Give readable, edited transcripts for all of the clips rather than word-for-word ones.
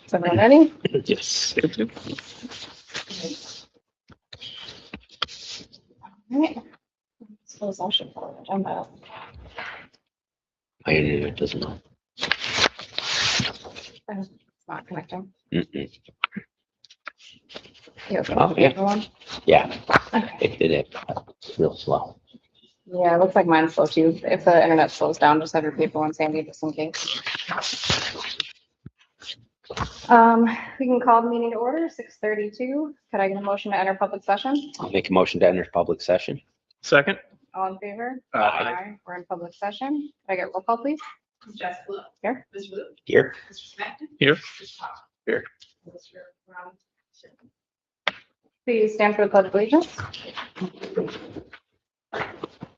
Is everyone ready? Yes. All right. Close session for agenda. My internet doesn't know. It's not connecting. Mm-mm. You okay? Oh, yeah. Everyone? Yeah, Okay. it did it real slow. Yeah, it looks like mine's slow too. If the internet slows down, just have your paper one Sandy just in case. We can call the meeting to order, 6:32. Could I get a motion to enter public session? I'll make a motion to enter public session. Second. All in favor? Aye. We're in public session. Could I get roll call, please? Ms. Jessica Blue. Here. Ms. Blue. Here. Mr. Smackton. Here. Mr. Pop. Here. Mr. Brown. Please stand for the pledge of allegiance.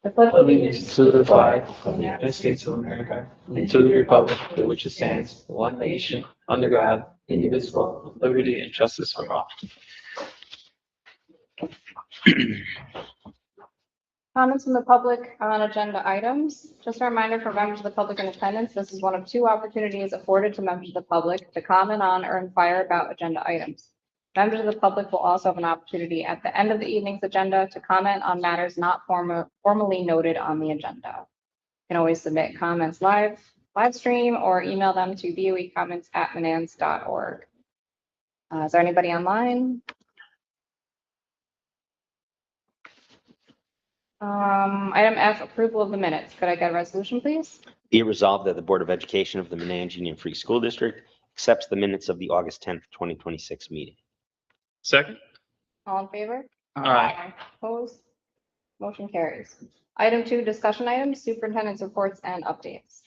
The pledge of Allegiance to the flag of the United States of America and to the republic for which it stands, one nation, under God, indivisible, with liberty and justice for all. Comments from the public on agenda items. Just a reminder for members of the public in attendance, this is one of two opportunities afforded to members of the public to comment on or inquire about agenda items. Members of the public will also have an opportunity at the end of the evening's agenda to comment on matters not formally noted on the agenda. You can always submit comments live stream, or email them to boecomments@menans.org. Is there anybody online? Item F, approval of the minutes. Could I get a resolution, please? Be it resolved that the Board of Education of the Menands Union Free School District accepts the minutes of the August 10th, 2026 meeting. Second. All in favor? Aye. Opposed? Motion carries. Item 2, discussion items, superintendent's reports and updates.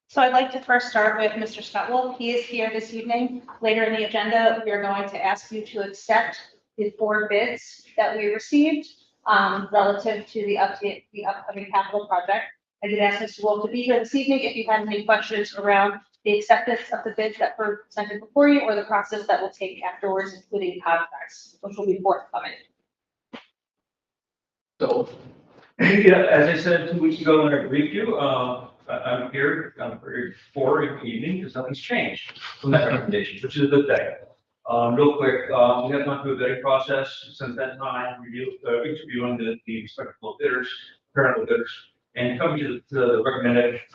So I'd like to first start with Mr. Stutwell. He is here this evening. Later in the agenda, we are going to ask you to accept the 4 bids that we received relative to the upcoming capital project. I did ask Mr. Wolf to be here this evening if you had any questions around the acceptance of the bids that were presented before you, or the process that will take afterwards, including contracts, which will be forthcoming. So, yeah, as I said 2 weeks ago when I briefed you, I'm here for an evening because nothing's changed from that recommendation, which is a good thing. Real quick, we have gone through a vetting process since that time, interviewing the respective bidders, current bidders, and coming to the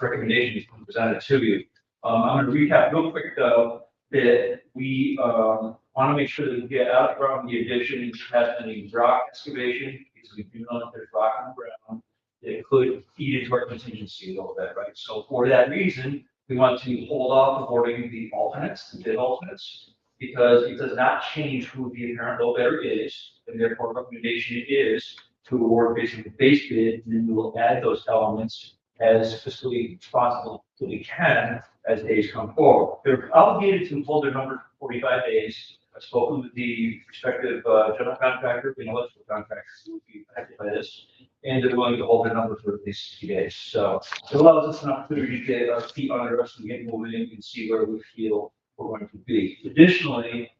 recommendations presented to you. I'm going to recap real quick though, that we want to make sure that we get out from the addition has any rock excavation, because we do know that there's rock on the ground that could eat into our contingency a little bit, right? So for that reason, we want to hold off awarding the alternates, the bid alternates, because it does not change who the apparent low bidder is, and therefore recommendation is to award basically the base bid, and then we will add those elements as fiscally responsible as we can as days come forward. They're obligated to hold their number for 45 days. I've spoken with the respective general contractor and electrical contractors who will be affected by this, and they're willing to hold their number for at least 60 days. So it allows us an opportunity to get our feet under us and get moving and see where we feel we're going to be. Additionally,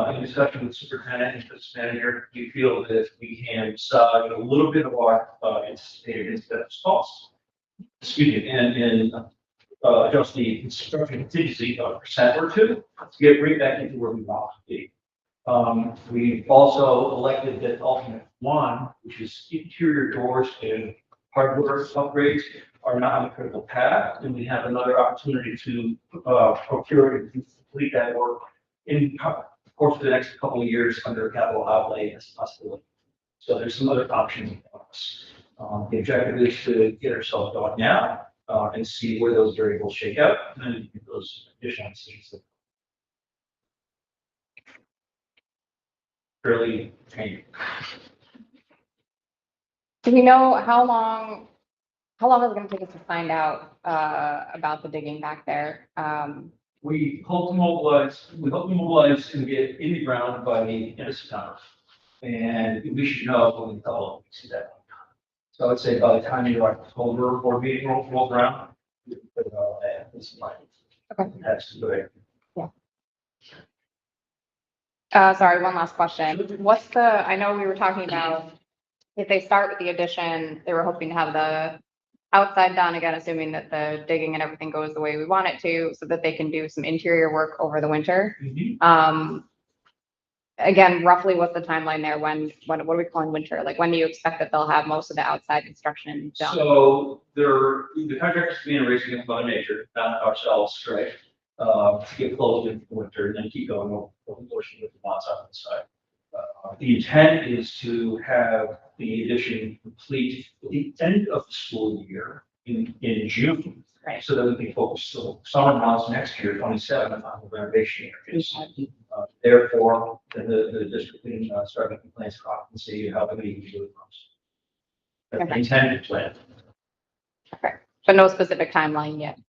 in discussion with superintendent and business manager, we feel that we can massage a little bit of our anticipated incident costs. Excuse me, and adjust the construction contingency of 1% or 2% to get right back into where we want to be. We've also elected that alternate 1, which is interior doors and hardware upgrades, are not on the critical path, and we have another opportunity to procure and complete that work in course for the next couple of years under capital outlay as a possibility. So there's some other options for us. The objective is to get ourselves going now and see where those variables shake out, and then make those additional decisions. Fairly painful. Do we know how long is it going to take us to find out about the digging back there? We hope to mobilize and get in the ground by the end of September. And we should know when we see that. So I'd say by the time you're October board meeting rolls around, we put it all at this point. Okay. That's good. Sorry, one last question. I know we were talking about if they start with the addition, they were hoping to have the outside done, again, assuming that the digging and everything goes the way we want it to, so that they can do some interior work over the winter. Again, roughly what's the timeline there? What are we calling winter? Like, when do you expect that they'll have most of the outside construction done? So the contractor's being raised against Mother Nature, not ourselves, right? To get closed in the winter and then keep going over the portion with the lots on the side. The intent is to have the addition complete at the end of the school year in June. Right. So that we can focus so summer months next year, 27, on the renovation areas. Therefore, then the district can start making plans for occupancy, how many you do it. That's the Okay. intended plan. But no specific timeline yet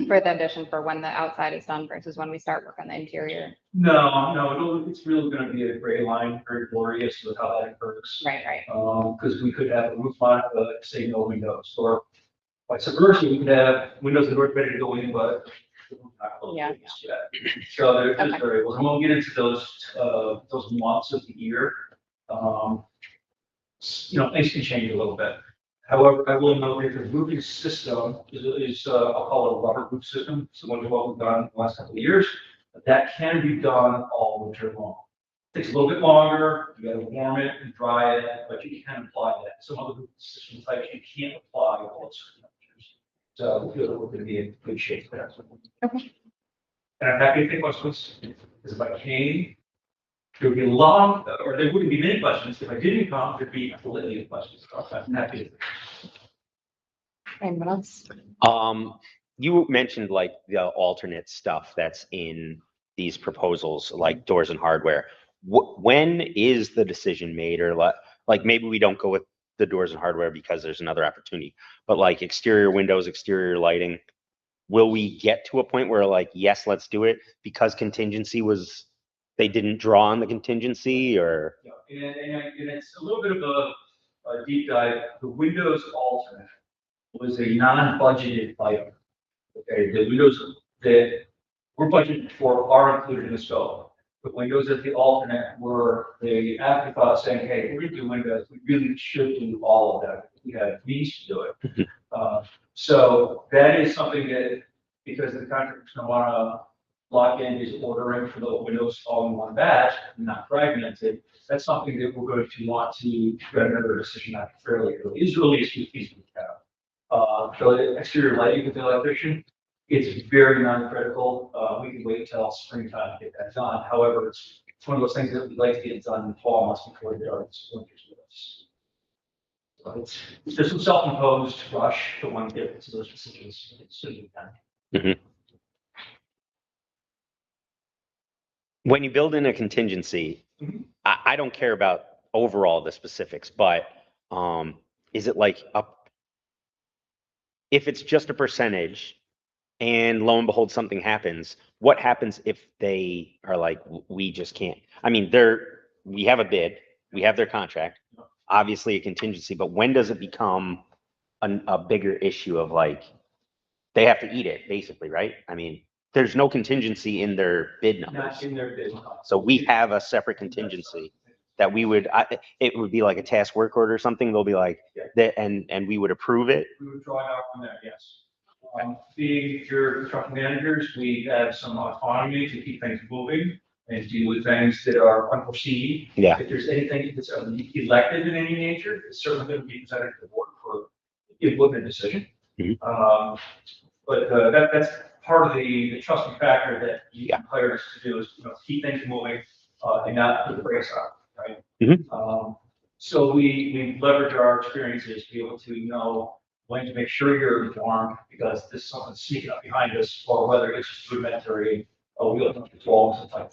for the addition for when the outside is done versus when we start work on the interior. No, it's really gonna be a gray line, very glorious with how that occurs. Right. Because we could have a roof on, say, no windows, or vice versa, we could have windows that aren't ready to go in, but. Yeah. So there's Okay. variables, and we'll get into those months of the year. Things can change a little bit. However, I will note that the roofing system is I'll call it a rubber roof system, similar to what we've done in the last couple of years. That can be done all winter long. Takes a little bit longer, you gotta warm it and dry it, but you can apply that. Some other roof system types you can't apply all those temperatures. So we feel that we're gonna be in good shape there. Okay. And I'm happy to take questions, because if I came, there would be a lot, or there wouldn't be many questions. If I didn't come, there'd be a litany of questions. I'm happy to. Anyone else? You mentioned like the alternate stuff that's in these proposals, like doors and hardware. When is the decision made, or like maybe we don't go with the doors and hardware because there's another opportunity, but like exterior windows, exterior lighting, will we get to a point where like, yes, let's do it because they didn't draw on the contingency, or? Yeah, and it's a little bit of a deep dive. The Windows alternate was a non-budgeted item. Okay, the windows that were budgeted for are included in the scope. The windows at the alternate were the afterthought saying, hey, we're gonna do windows, we really should do all of that. We have means to do it. So that is something that, because the contractor's gonna wanna lock in his ordering for the windows all in one batch, not fragmented, that's something that we're going to want to render a decision on fairly early, as early as we feasibly can. The exterior lighting with the electrician, it's very non-critical. We can wait until springtime to get that done. However, it's one of those things that we'd like to get done in the fall months before there are winters with us. So it's just some self-imposed rush to want to get to those decisions as soon as we can. When you build in a contingency, Mhm. I don't care about overall the specifics, but is it like if it's just a percentage and lo and behold something happens, what happens if they are like, we just can't? I mean, we have a bid, we have their contract, obviously a contingency, but when does it become a bigger issue of like, they have to eat it basically, right? I mean, there's no contingency in their bid numbers. Not in their bid. So we have a separate contingency that it would be like a task work order or something. They'll be like that, and we would approve it. We would draw it out from there, yes. Being your construction managers, we have some autonomy to keep things moving and deal with things that are unforeseen. Yeah. If there's anything that's elected in any nature, it's certainly going to be presented to the board for input and decision. Mhm. But that's part of the trusting factor that you hired us to do is, keep things moving and not put the brakes on, right? Mhm. So we leverage our experiences to be able to know when to make sure you're informed, because this is something sneaking up behind us, or whether it's just rudimentary, we don't have to 12 and type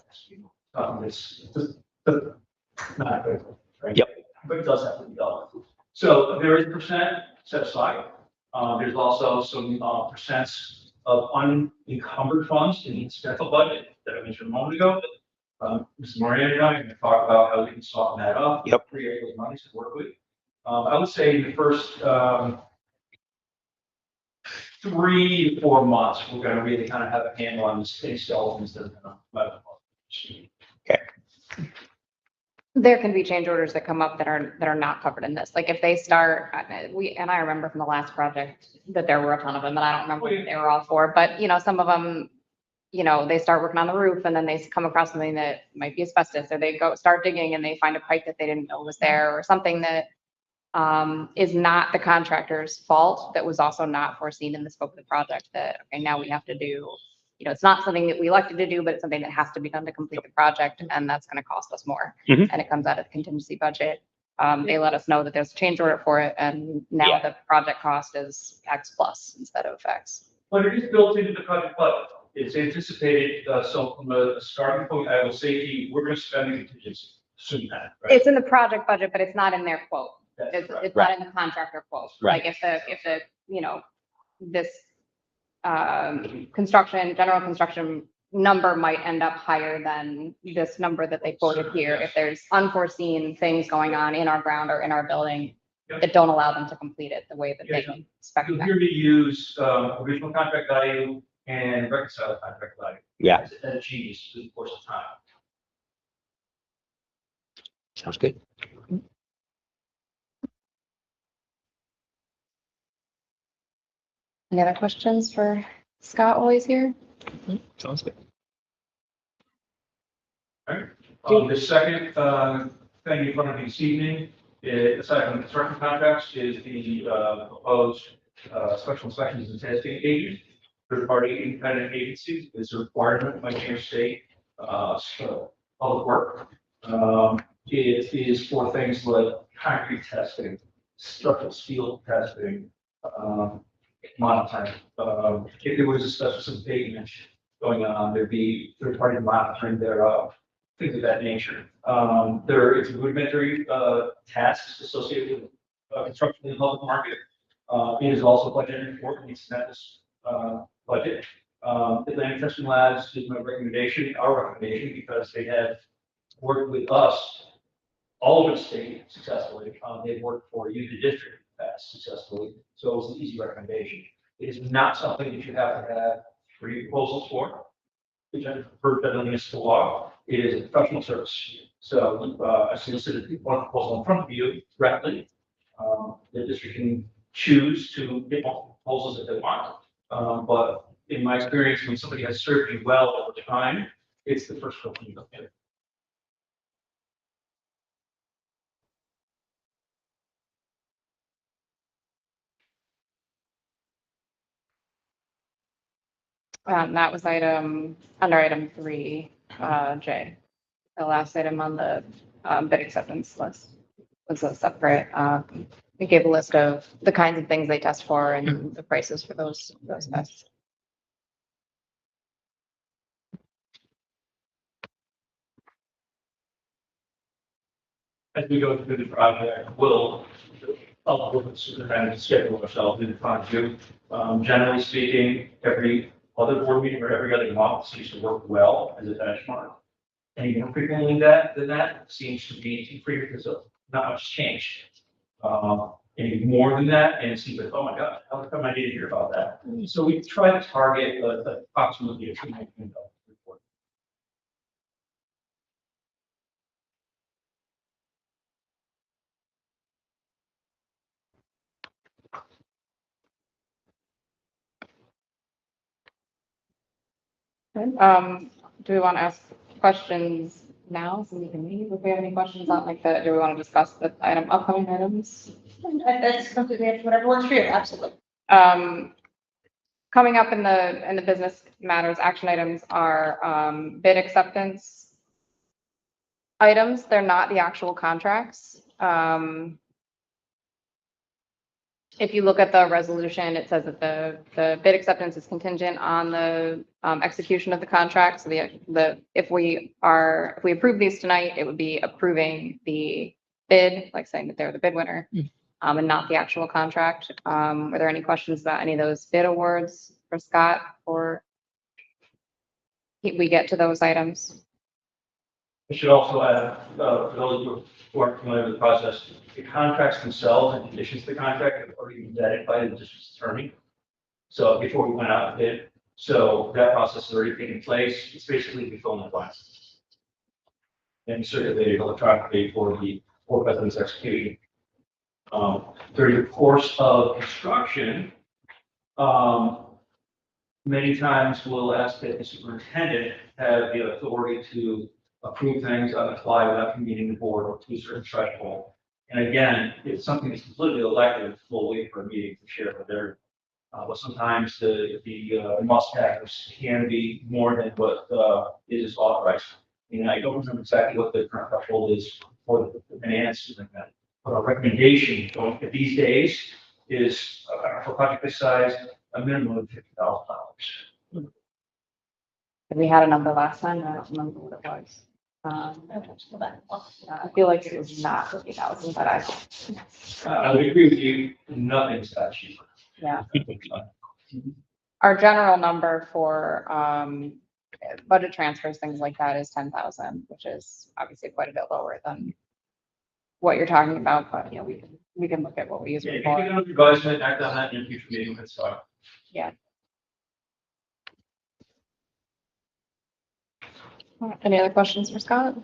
this. It's not critical, right? Yep. But it does have to be done. So there is percent set aside. There's also some percents of unencumbered funds in the incidental budget that I mentioned a moment ago. Mr. Moran and I are going to talk about how we can soften that up. Yep. Create those monies to work with. I would say in the first 3 to 4 months, we're going to really kind of have a handle on the state skeletons that are going to. Okay. there can be change orders that come up that are not covered in this. Like if they start, I remember from the last project that there were a ton of them, and I don't remember what they were all for, but some of them, they start working on the roof and then they come across something that might be asbestos, or they start digging and they find a pipe that they didn't know was there, or something that is not the contractor's fault, that was also not foreseen in the scope of the project, that, okay, now we have to do. It's not something that we elected to do, but it's something that has to be done to complete the project, and that's gonna cost us more. Mhm. And it comes out of the contingency budget. They let us know that there's a change order for it, and now Yeah. the project cost is X plus instead of X. But it is built into the project budget. It's anticipated, so from a starting point, I will say to you, we're gonna spend the contingency, assume that, right? It's in the project budget, but it's not in their quote. That's It's, correct. it's not in the contractor quote. Right. Like if the, this, general construction number might end up higher than this number that they quoted here. If there's unforeseen things going on in our ground or in our building Yep. that don't allow them to complete it the way that Yeah, they expect. You'll them. hear me use, original contract value and reconciled contract value. Yeah. As a cheese through the course of time. Sounds good. Any other questions for Scott while he's here? Sounds good. The second, thing in front of you this evening, aside from the construction contracts, is the, proposed, special inspections and testing agent. Third-party independent agencies is a requirement by New York State, public work. It is for things like concrete testing, structural steel testing, monitoring. If there was a special pavement going on, there'd be third-party monitoring thereof, things of that nature. There is rudimentary, tasks associated with, construction in the public market. It is also budgeted for, it needs to met this, budget. Atlantic Testing Labs is my recommendation, our recommendation, because they have worked with us all over the state successfully. They've worked for you, the district, successfully, so it was an easy recommendation. It is not something that you have to have 3 proposals for, which I prefer federal municipal law. It is a professional service. So, I solicited one proposal in front of you directly. The district can choose to get multiple proposals if they want. But in my experience, when somebody has served you well over time, it's the first one you look at. That was under item 3, J. The last item on the bid acceptance list was a separate, we gave a list of the kinds of things they test for and the prices for those tests. As we go through the project, we'll work with superintendent to schedule ourselves in front of you. Generally speaking, every other board meeting or every other month seems to work well as a benchmark. Any more frequently than that seems to be too frequent because of not much change. Any more than that, and it seems like, oh my God, how come I didn't hear about that? So we try to target approximately a 2 million report. Do we want to ask questions now so we can leave? If we have any questions on like do we want to discuss the upcoming items? That's completely, whatever works for you, absolutely. Coming up in the business matters action items are bid acceptance items. They're not the actual contracts. If you look at the resolution, it says that the bid acceptance is contingent on the execution of the contract. So if we approve these tonight, it would be approving the bid, like saying that they're the bid winner, and not the actual contract. Were there any questions about any of those bid awards for Scott, or we get to those items? I should also add, for those who aren't familiar with the process, the contracts themselves and conditions of the contract have already been vetted by the district's attorney. So before we went out to bid, so that process has already taken place. It's basically we fill in the blanks. and circulated electronically for the board president's execution. During the course of instruction, many times we'll ask that the superintendent have the authority to approve things on the fly without convening the board to a certain threshold. And again, if something is completely elective, we'll wait for a meeting to share with their, but sometimes the must-haves can be more than what is authorized. And I don't remember exactly what the current threshold is for the finance like that. But our recommendation these days is for a project this size, a minimum of $50,000. We had a number last time, I don't remember what it was. I feel like it was not 50,000, but I would agree with you, nothing's that cheap. yeah. Our general number for, budget transfers, things like that is 10,000, which is obviously quite a bit lower than what you're talking about, but yeah, we can look at what we use Yeah, it if you for. can revise it, act on that in a future meeting, that's fine. Any other questions for Scott?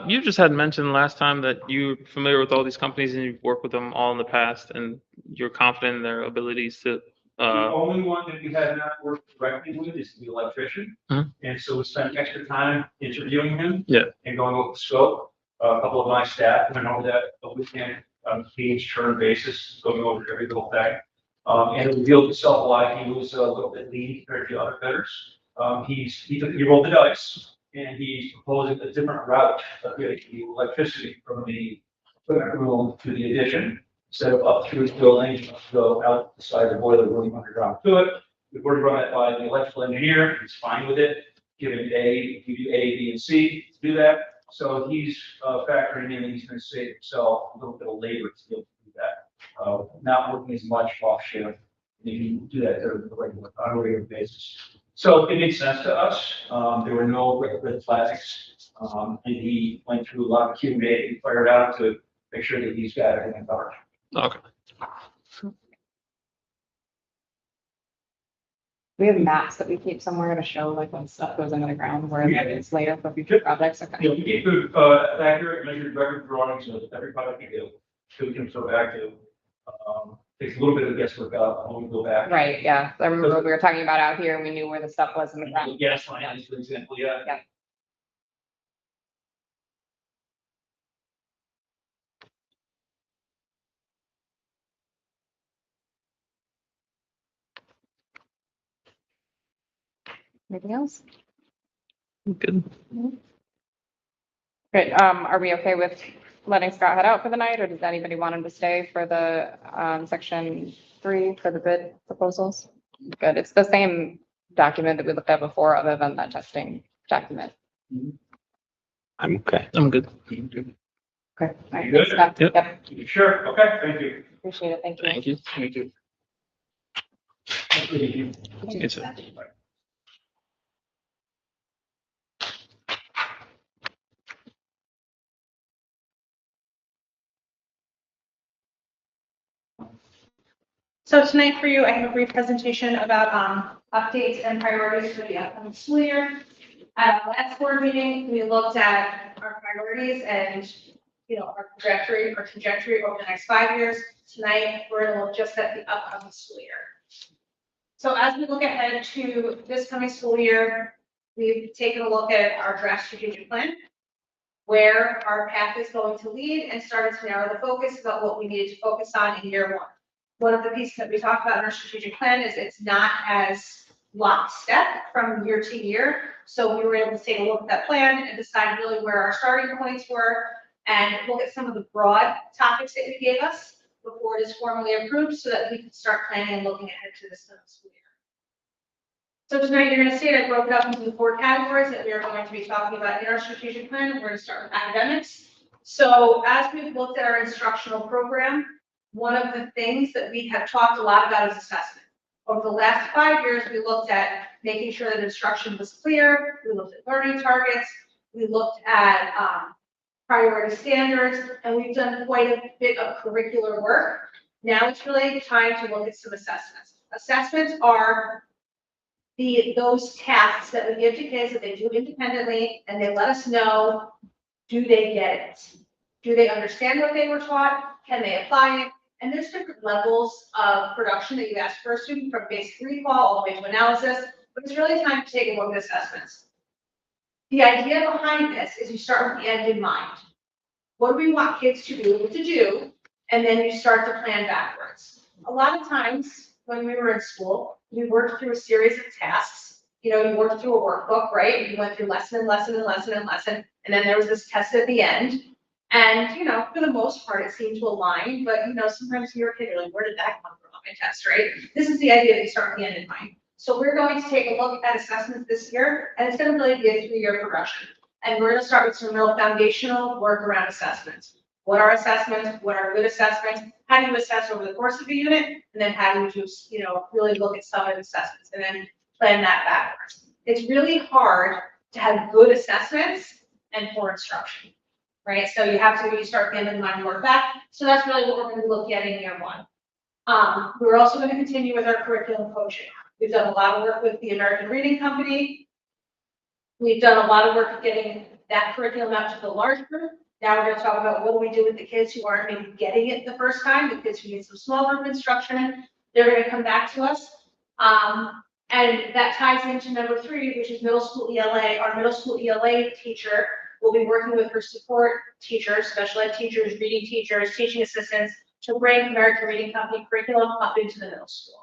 You just had mentioned last time that you're familiar with all these companies and you've worked with them all in the past and you're confident in their abilities to, The only one that we have not worked directly with is the electrician. Mhm. And so we spent extra time interviewing him. Yeah. And going over the scope. A couple of my staff went over that with him on each turn basis, going over every little thing. And it revealed itself why he was a little bit lean compared to other bidders. He rolled the dice and he's proposing a different route of getting the electricity from the equipment room to the addition. Instead of up through his building, you must go out the side of the boiler room underground to it. We've already run it by the electrical engineer, he's fine with it. Give him A, B, and C to do that. So he's factoring in, and he's gonna save himself a little bit of labor to be able to do that. Not working as much off shift, and you can do that on a regular basis. So it made sense to us. There were no red flags. And he went through a lot of Q&A and fired out to make sure that he's got everything covered. okay. We have maps that we keep somewhere to show like when stuff goes into the ground, where that is later for future projects. You know, Okay. we keep accurate measured record drawings of every product we do, so we can throw back to, takes a little bit of guesswork out when we go back. Right, yeah. I remember we were talking about out here, we knew where the stuff was in the ground. Gas lines, for example, yeah. Yeah. Anything else? Good. Great. Are we okay with letting Scott head out for the night, or does anybody want him to stay for the, section 3 for the bid proposals? Good. It's the same document that we looked at before, other than that testing document. I'm okay. I'm good. Okay. All right, You good? thanks, Scott. Yep. Yep, Sure, okay, thank you. appreciate it. Thank you. Thank you. Thank you. Thank you. Yes, sir. So tonight for you, I have a brief presentation about updates and priorities for the upcoming school year. At our last board meeting, we looked at our priorities and, our trajectory over the next 5 years. Tonight, we're going to look just at the upcoming school year. So as we look ahead to this coming school year, we've taken a look at our draft strategic plan, where our path is going to lead, and started to narrow the focus about what we needed to focus on in year 1. One of the pieces that we talked about in our strategic plan is it's not as lockstep from year to year. So we were able to take a look at that plan and decide really where our starting points were and look at some of the broad topics that you gave us before it is formally approved so that we can start planning and looking ahead to this coming school year. So tonight you're going to see it, I broke it up into the 4 categories that we are going to be talking about in our strategic plan. We're going to start with academics. So as we've looked at our instructional program, one of the things that we have talked a lot about is assessment. Over the last 5 years, we looked at making sure that instruction was clear. We looked at learning targets. We looked at priority standards, and we've done quite a bit of curricular work. Now it's really time to look at some assessments. Assessments are those tasks that we give to kids that they do independently, and they let us know, do they get it? Do they understand what they were taught? Can they apply it? And there's different levels of production that you ask for a student, from basic recall all the way to analysis, but it's really time to take a look at assessments. The idea behind this is you start with the end in mind. What do we want kids to be able to do? And then you start to plan backwards. A lot of times when we were in school, we worked through a series of tasks. You know, you worked through a workbook, right? You went through lesson and lesson and lesson and lesson, and then there was this test at the end. And, you know, for the most part, it seemed to align, but, you know, sometimes you're a kid, you're like, where did that come from on my test, right? This is the idea that you start with the end in mind. So we're going to take a look at assessments this year, and it's going to really be a 3-year progression. And we're going to start with some real foundational work around assessments. What are assessments? What are good assessments? How do you assess over the course of a unit? And then how do you just, you know, really look at some of the assessments and then plan that backwards. It's really hard to have good assessments and poor instruction, right? So you start at the end of the mind and work back. So that's really what we're going to look at in year 1. We're also going to continue with our curriculum coaching. We've done a lot of work with the American Reading Company. We've done a lot of work getting that curriculum out to the large group. Now we're going to talk about what do we do with the kids who aren't maybe getting it the first time, the kids who need some small group instruction. They're going to come back to us. And that ties into number 3, which is middle school ELA. Our middle school ELA teacher will be working with her support teachers, special ed teachers, reading teachers, teaching assistants, to bring American Reading Company curriculum up into the middle school.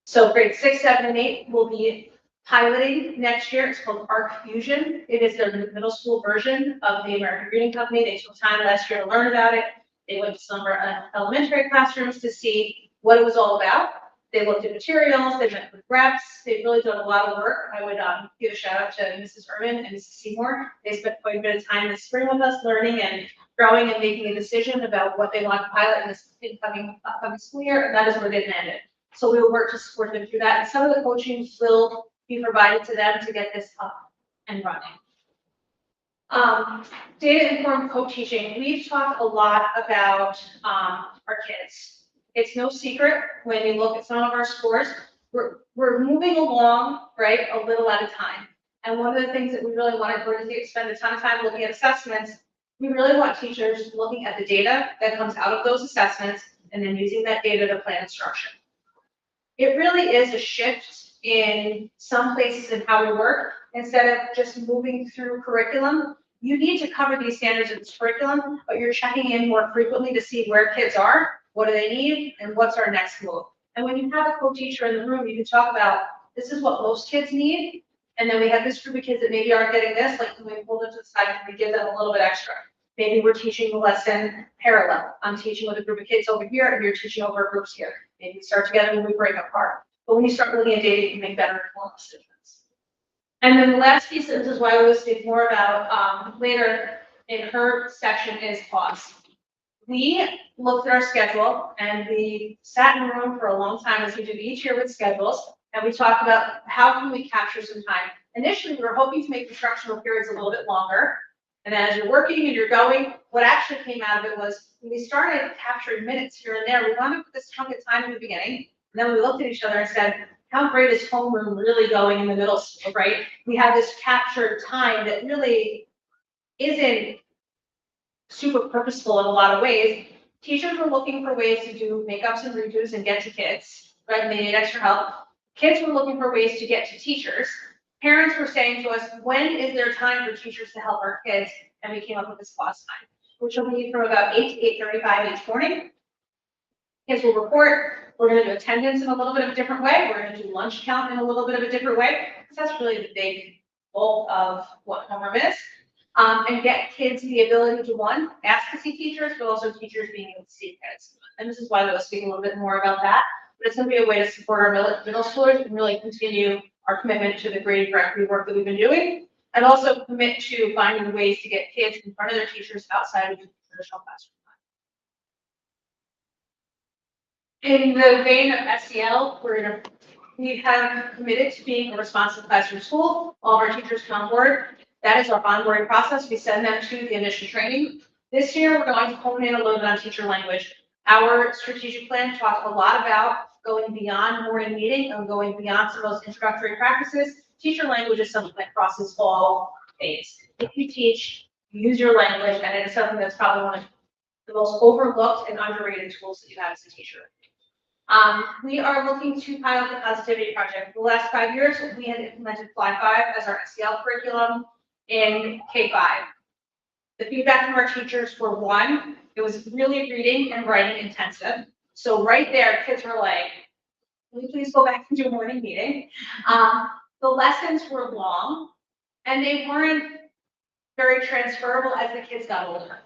So grades 6, 7, and 8 will be piloting next year. It's called ARC Fusion. It is the middle school version of the American Reading Company. They took time last year to learn about it. They went to some of our elementary classrooms to see what it was all about. They looked at materials, they met with reps, they've really done a lot of work. I would give a shout out to Mrs. Urban and Mrs. Seymour. They spent quite a bit of time this spring with us, learning and growing and making a decision about what they want to pilot in this upcoming school year, and that is where they landed. So we will work to support them through that, and some of the coaching will be provided to them to get this up and running. Data-informed co-teaching. We've talked a lot about our kids. It's no secret when you look at some of our scores, we're moving along, right, a little at a time. And one of the things that we really want to spend a ton of time looking at assessments, we really want teachers looking at the data that comes out of those assessments and then using that data to plan instruction. It really is a shift in some places in how we work. Instead of just moving through curriculum, you need to cover these standards in this curriculum, but you're checking in more frequently to see where kids are, what do they need, and what's our next move. And when you have a co-teacher in the room, you can talk about, this is what most kids need, and then we have this group of kids that maybe aren't getting this, like when we pull them to the side and we give them a little bit extra. Maybe we're teaching the lesson parallel. I'm teaching with a group of kids over here, and you're teaching over groups here. Maybe we start together and we break apart. But when you start looking at data, you can make better informed decisions. And then the last piece, and this is why we will speak more about later in her section, is pause. We looked at our schedule, and we sat in a room for a long time, as we do each year with schedules, and we talked about how can we capture some time. Initially, we were hoping to make instructional periods a little bit longer, and then as you're working and you're going, what actually came out of it was when we started capturing minutes here and there, we wanted to put this chunk of time in the beginning, and then we looked at each other and said, how great is homeroom really going in the middle school, right? We have this captured time that really isn't super purposeful in a lot of ways. Teachers were looking for ways to do makeups and redos and get to kids, right? And they need extra help. Kids were looking for ways to get to teachers. Parents were saying to us, when is there time for teachers to help our kids? And we came up with this pause time, which will be from about 8 to 8:35 each morning. Kids will report. We're going to do attendance in a little bit of a different way. We're going to do lunch count in a little bit of a different way, because that's really the big bulk of what homeroom is. And get kids the ability to, one, ask to see teachers, but also teachers being able to see kids. And this is why we'll speak a little bit more about that. But it's going to be a way to support our middle schoolers and really continue our commitment to the grading for equity work that we've been doing, and also commit to finding ways to get kids in front of their teachers outside of the traditional classroom. In the vein of SEL, we have committed to being a responsive classroom school. All of our teachers come on board. That is our onboarding process. We send them to the initial training. This year, we're going to hone in a little bit on teacher language. Our strategic plan talks a lot about going beyond morning meeting and going beyond some of those introductory practices. Teacher language is something that crosses all phase. If you teach, use your language, and it is something that's probably one of the most overlooked and underrated tools that you have as a teacher. We are looking to pilot the Positivity Project. For the last 5 years, we had implemented Fly5 as our SEL curriculum in K-5. The feedback from our teachers were, one, it was really reading and writing intensive. So right there, kids were like, can we please go back and do a morning meeting? The lessons were long, and they weren't very transferable as the kids got older.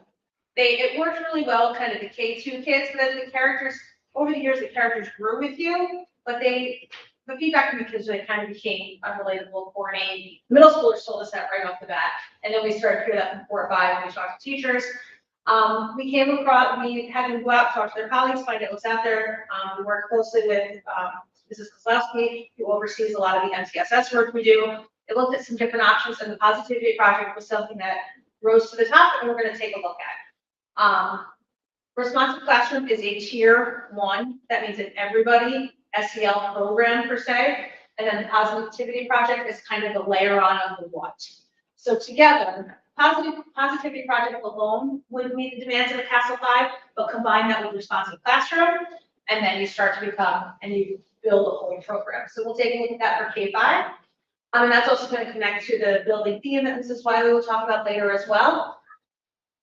It worked really well, kind of the K2 kids, but as the characters, over the years, the characters grew with you, but the feedback from the kids, they kind of became unrelatable, corny. Middle schoolers told us that right off the bat, and then we started to hear that from 4 or 5 when we talked to teachers. We came across, we had to go out, talk to their colleagues, find out what's out there. We work closely with Mrs. Kozlowski, who oversees a lot of the MTSS work we do. It looked at some different options, and the Positivity Project was something that rose to the top, and we're going to take a look at. Responsive Classroom is a tier 1. That means that everybody SEL program per se, and then the Positivity Project is kind of the layer on of the what. So together, Positivity Project alone would meet the demands of a CASEL 5, but combine that with Responsive Classroom, and then you start to become, and you build a whole program. So we'll take a look at that for K-5. And that's also going to connect to the building theme that Mrs. Wiley will talk about later as well.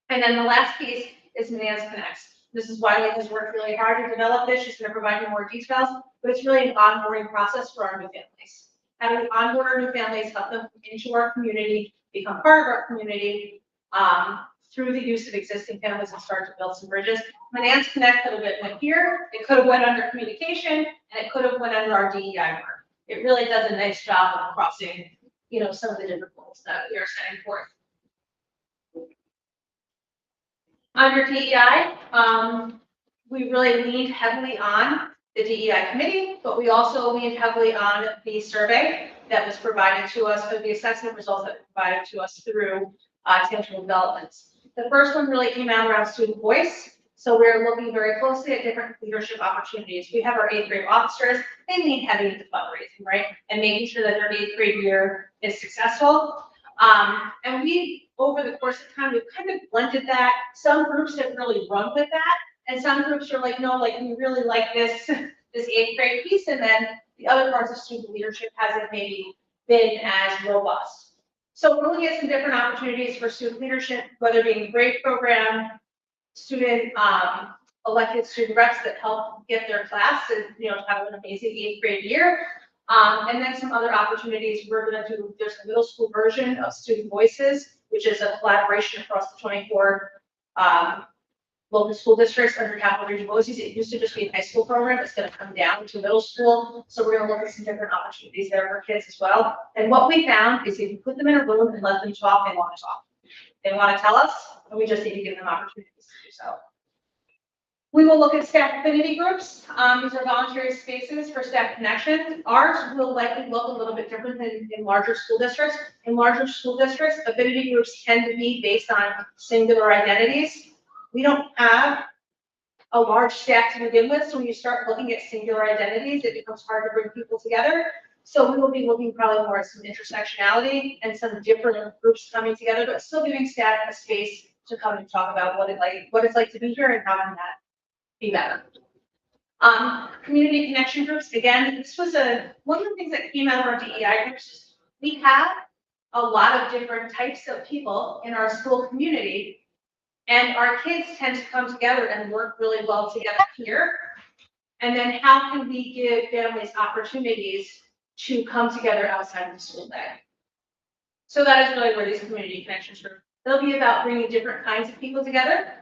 And then the last piece is Manans Connects. Mrs. Wiley has worked really hard to develop this. She's going to provide you more details, but it's really an onboarding process for our new families. How do we onboard our new families, help them into our community, become part of our community through the use of existing families and start to build some bridges. Manans Connect could have went here, it could have went under communication, and it could have went under our DEI work. It really does a nice job of crossing, some of the different goals that we are setting forth. Under DEI, we really leaned heavily on the DEI committee, but we also leaned heavily on the survey that was provided to us, or the assessment results that were provided to us through tangible developments. The first one really came out around student voice. So we're looking very closely at different leadership opportunities. We have our 8th grade officers, they lean heavy into fundraising, right? And making sure that their 8th grade year is successful. And we, over the course of time, we've kind of blended that. Some groups have really run with that. And some groups are like, no, like we really like this 8th grade piece. And then the other parts of student leadership hasn't maybe been as robust. So we're looking at some different opportunities for student leadership, whether it be a grade program, student elected student reps that help get their class and have an amazing 8th grade year. And then some other opportunities we're going to do. There's a middle school version of Student Voices, which is a collaboration across the 24 local school districts under Capital Region BOCES. It used to just be a high school program. It's going to come down to middle school. So we're going to look at some different opportunities there for kids as well. And what we found is if you put them in a room and let them talk, they want to talk. They want to tell us, and we just need to give them opportunities to do so. We will look at staff affinity groups. These are voluntary spaces for staff connection. Ours will likely look a little bit different than in larger school districts. In larger school districts, affinity groups tend to be based on singular identities. We don't have a large staff to begin with, so when you start looking at singular identities, it becomes hard to bring people together. So we will be looking probably more at some intersectionality and some different groups coming together, but still giving staff a space to come and talk about what it's like to be here and how can that be better. Community connection groups. Again, this was one of the things that came out of our DEI groups. We have a lot of different types of people in our school community, and our kids tend to come together and work really well together here. And then how can we give families opportunities to come together outside of the school day? So that is really where these community connections are. They'll be about bringing different kinds of people together,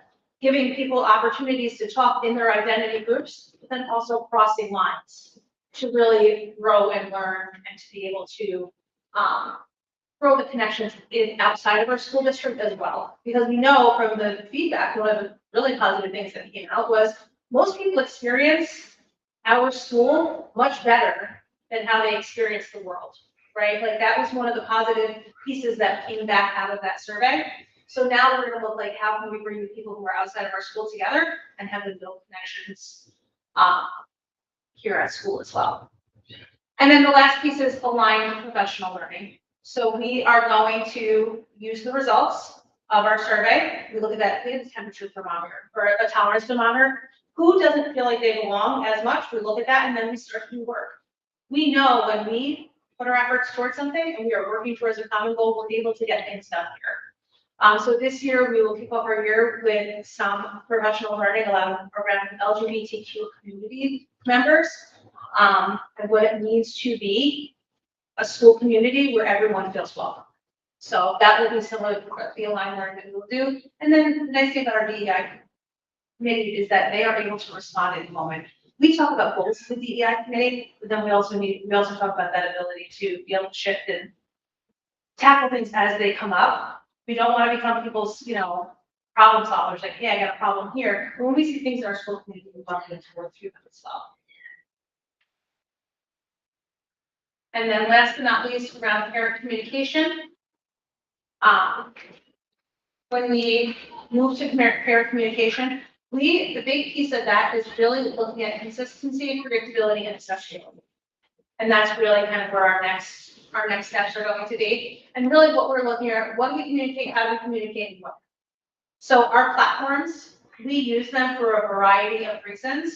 giving people opportunities to talk in their identity groups, but then also crossing lines to really grow and learn and to be able to grow the connections outside of our school district as well. Because we know from the feedback, one of the really positive things that came out was most people experience our school much better than how they experience the world, right? Like that was one of the positive pieces that came back out of that survey. So now we're going to look like how can we bring the people who are outside of our school together and have them build connections here at school as well. And then the last piece is aligned professional learning. So we are going to use the results of our survey. We look at that, we have a temperature thermometer or a tolerance thermometer. Who doesn't feel like they belong as much? We look at that and then we start to do work. We know when we put our efforts towards something and we are working towards a common goal, we're able to get things done here. So this year we will kick off our year with some professional learning around LGBTQ community members, and what it means to be a school community where everyone feels welcome. So that will be some of the aligned learning that we will do. And then the nice thing about our DEI committee is that they are able to respond in the moment. We talk about goals for the DEI committee, but then we also talk about that ability to be able to shift and tackle things as they come up. We don't want to become people's, problem solvers, like, hey, I got a problem here. But when we see things in our school community, we want them to work through them as well. And then last but not least, around parent communication. When we move to parent communication, the big piece of that is really looking at consistency and predictability and accessibility. And that's really kind of where our next steps are going to be. And really what we're looking at, what do we communicate, how do we communicate, and what? So our platforms, we use them for a variety of reasons.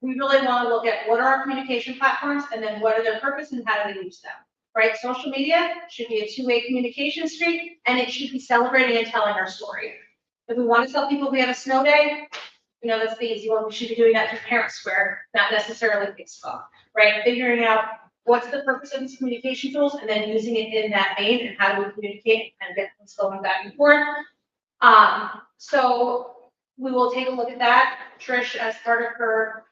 We really want to look at what are our communication platforms and then what are their purpose and how do they use them, right? Social media should be a two-way communication street and it should be celebrating and telling our story. If we want to tell people we have a snow day, that's the easy one. We should be doing that through Parent Square, not necessarily Facebook, right? Figuring out what's the purpose of these communication tools and then using it in that vein and how do we communicate and get things going back and forth. So we will take a look at that. Trish, as part of her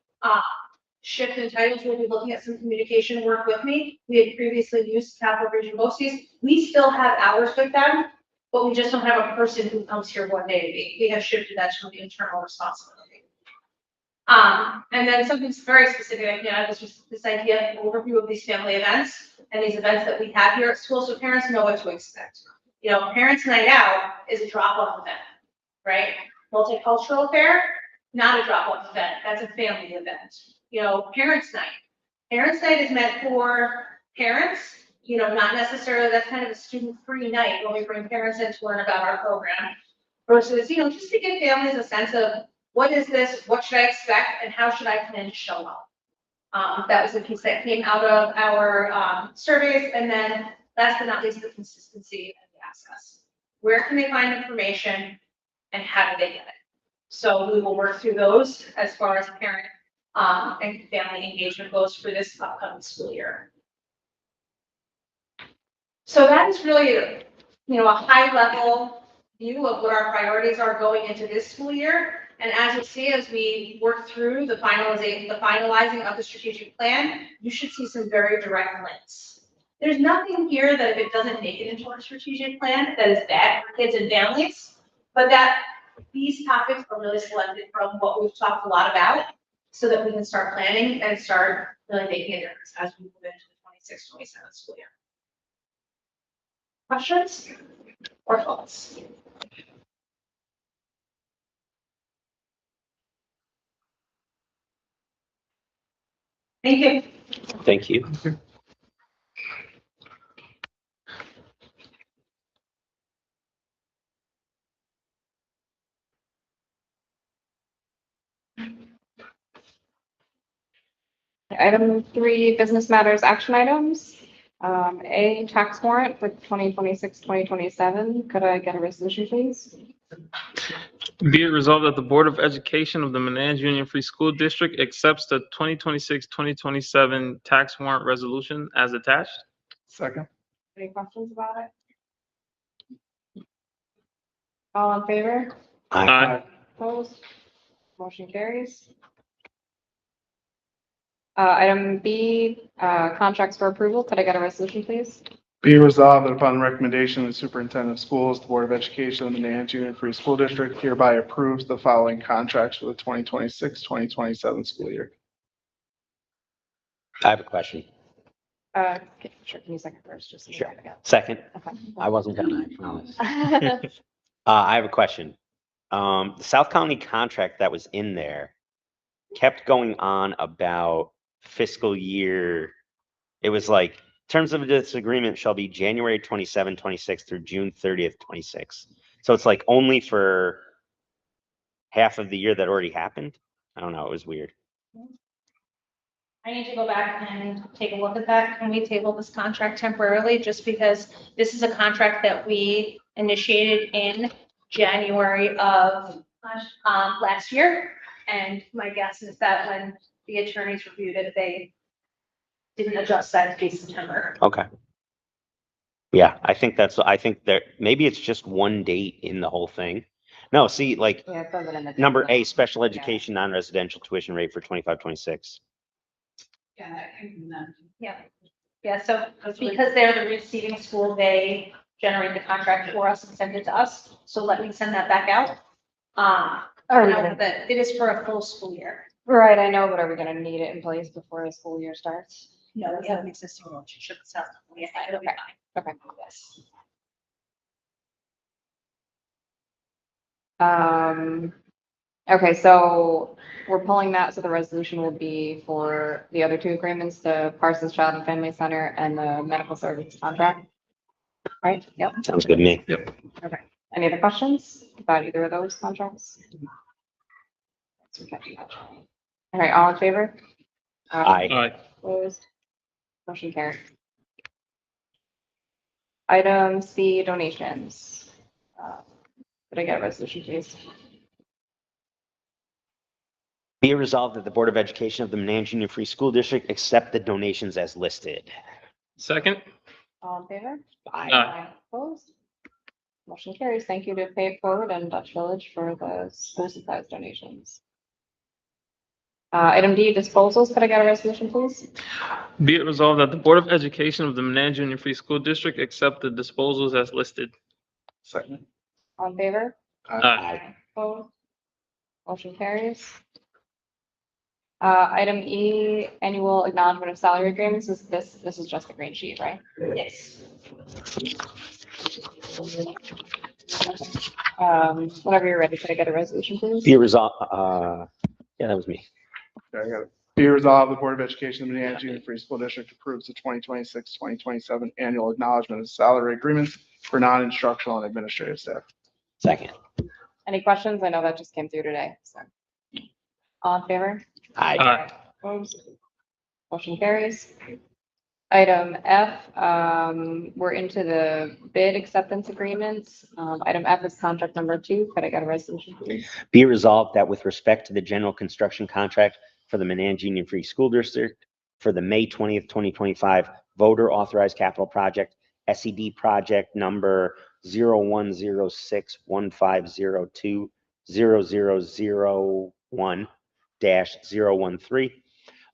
shift in titles, will be looking at some communication work with me. We had previously used Capital Region BOCES. We still have hours with them, but we just don't have a person who comes here one day a week. We have shifted that to the internal responsibility. And then something very specific, was just this idea of overview of these family events and these events that we have here at school so parents know what to expect. Parents' night out is a drop-off event, right? Multicultural fair, not a drop-off event. That's a family event. Parents' night. Parents' night is meant for parents, not necessarily, that's kind of a student-free night when we bring parents in to learn about our program. Versus, just to give families a sense of what is this, what should I expect, and how should I plan to show up? That was a piece that came out of our surveys. And then last but not least, the consistency and the access. Where can they find information and how do they get it? So we will work through those as far as parent and family engagement goes for this upcoming school year. So that is really, a high level view of what our priorities are going into this school year. And as you see, as we work through the finalizing of the strategic plan, you should see some very direct links. There's nothing here that if it doesn't make it into our strategic plan that is bad for kids and families, but that these topics are really selected from what we've talked a lot about so that we can start planning and start really making a difference as we move into the 26-27 school year. Questions or thoughts? Thank you. Thank you. Item 3, business matters action items. A, tax warrant for 2026-2027. Could I get a resolution, please? Be it resolved that the Board of Education of the Menands Union Free School District accepts the 2026-2027 tax warrant resolution as attached. Second. Any questions about it? All in favor? Aye. Opposed? Motion carries. Item B, contracts for approval. Could I get a resolution, please? Be resolved that upon the recommendation of the Superintendent of Schools, the Board of Education of the Menands Union Free School District hereby approves the following contracts for the 2026-2027 school year. I have a question. Sure, can you second first? Just Sure. Second. Okay. I wasn't gonna, I promise. I have a question. The South County contract that was in there kept going on about fiscal year. It was like, terms of this agreement shall be January 27, 26 through June 30th, 26. So it's like only for half of the year that already happened. I don't know. It was weird. I need to go back and take a look at that. Can we table this contract temporarily, just because this is a contract that we initiated in January of last year? And my guess is that when the attorneys reviewed it, they didn't adjust that to be September. Okay. Yeah, I think there, maybe it's just one date in the whole thing. No, see, like, Yeah, it says it in the. number A, template. special education non-residential tuition rate for 25-26. Yeah, that came from them. Yeah, yeah, so because they're the receiving school, they generate the contract for us and send it to us, so let me send that back out. Are we I know gonna, that it is for a full school year. right, I know, but are we gonna need it in place before the school year starts? No, we have an existing relationship with South. Yeah, it'll be fine. Okay. Yes. Okay, so we're pulling that, so the resolution will be for the other two agreements, the Parsons Child and Family Center and the medical service contract. Right, yep. Sounds good to me. Any other questions about either of those contracts? All right, all in favor? Aye. Opposed? Motion carried. Item C, donations. Could I get a resolution, please? Be it resolved that the Board of Education of the Manans Union Free School District accept the donations as listed. Second. All in favor? Aye. Opposed? Motion carries. Thank you to Pay It Forward and Dutch Village for the school supplies donations. Item D, disposals. Could I get a resolution, please? Be it resolved that the Board of Education of the Manans Union Free School District accept the disposals as listed. Second. All in favor? Aye. Opposed? Motion carries. Item E, annual acknowledgement of salary agreements. This is just the green sheet, right? Yes. Whenever you're ready, could I get a resolution, please? Be it resolved, yeah, that was me. Okay, I got it. Be resolved, the Board of Education of the Manans Union Free School District approves the 2026-2027 annual acknowledgement of salary agreements for non-instructional and administrative staff. Second. Any questions? I know that just came through today, so. All in favor? Aye. Aye. Opposed? Motion carries. Item F, we're into the bid acceptance agreements. Item F is contract number 2. Could I get a resolution, please? Be it resolved that with respect to the general construction contract for the Manans Union Free School District for the May 20th, 2025 voter authorized capital project, SED project number 010615020001-013,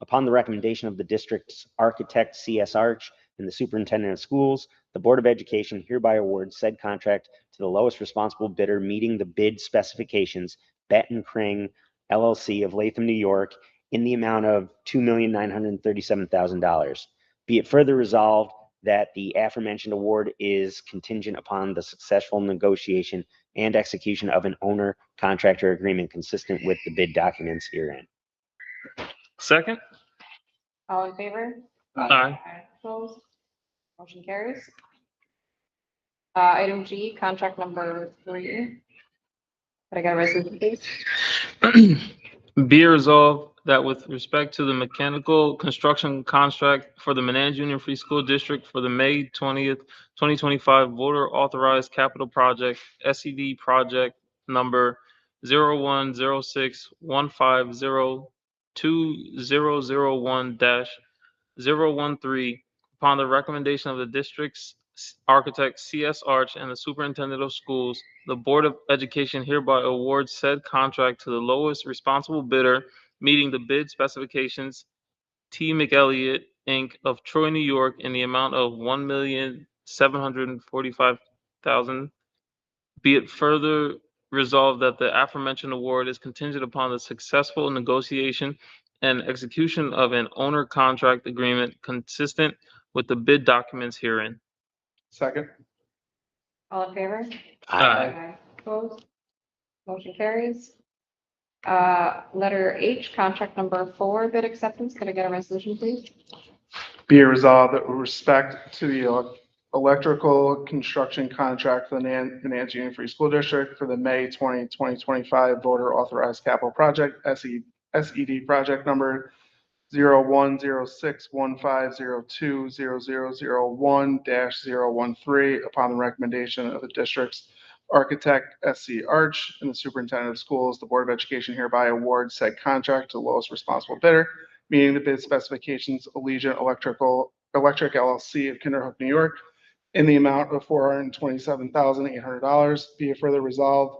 upon the recommendation of the district's architect, C.S. Arch, and the superintendent of schools, the Board of Education hereby awards said contract to the lowest responsible bidder meeting the bid specifications, Benton Kring LLC of Latham, New York, in the amount of $2,937,000. Be it further resolved that the aforementioned award is contingent upon the successful negotiation and execution of an owner-contractor agreement consistent with the bid documents herein. Second. All in favor? Aye. Opposed? Motion carries. Item G, contract number 3. Could I get a resolution, please? Be it resolved that with respect to the mechanical construction contract for the Manans Union Free School District for the May 20th, 2025 voter authorized capital project, SED project number 010615020001-013, upon the recommendation of the district's architect, C.S. Arch, and the superintendent of schools, the Board of Education hereby awards said contract to the lowest responsible bidder meeting the bid specifications, T. McElliott, Inc. of Troy, New York, in the amount of $1,745,000. Be it further resolved that the aforementioned award is contingent upon the successful negotiation and execution of an owner contract agreement consistent with the bid documents herein. Second. All in favor? Aye. Opposed? Motion carries. Letter H, contract number 4, bid acceptance. Could I get a resolution, please? Be it resolved that with respect to the electrical construction contract for the Nancy Union Free School District for the May 2025 voter authorized capital project, SED project number 010615020001-013, upon the recommendation of the district's architect, SC Arch, and the superintendent of schools, the Board of Education hereby awards said contract to the lowest responsible bidder, meeting the bid specifications, Allegiant Electric LLC of Kinderhook, New York, in the amount of $427,800. Be it further resolved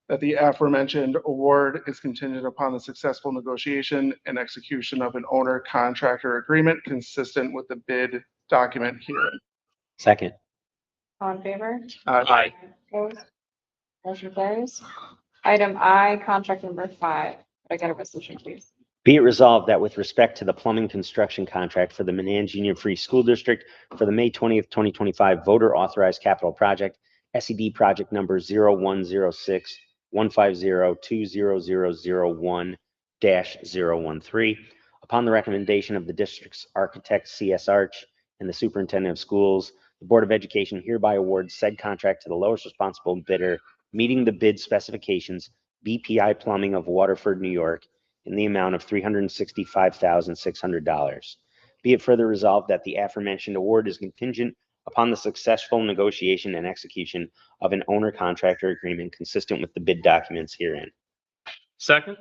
that the aforementioned award is contingent upon the successful negotiation and execution of an owner contractor agreement consistent with the bid document herein. Second. All in favor? Aye. Opposed? Motion carries. Item I, contract number 5. Could I get a resolution, please? Be it resolved that with respect to the plumbing construction contract for the Manans Union Free School District for the May 20th, 2025 voter authorized capital project, SED project number 010615020001-013, upon the recommendation of the district's architect, CS Arch, and the superintendent of schools, the Board of Education hereby awards said contract to the lowest responsible bidder, meeting the bid specifications, BPI Plumbing of Waterford, New York, in the amount of $365,600. Be it further resolved that the aforementioned award is contingent upon the successful negotiation and execution of an owner-contractor agreement consistent with the bid documents herein. Second.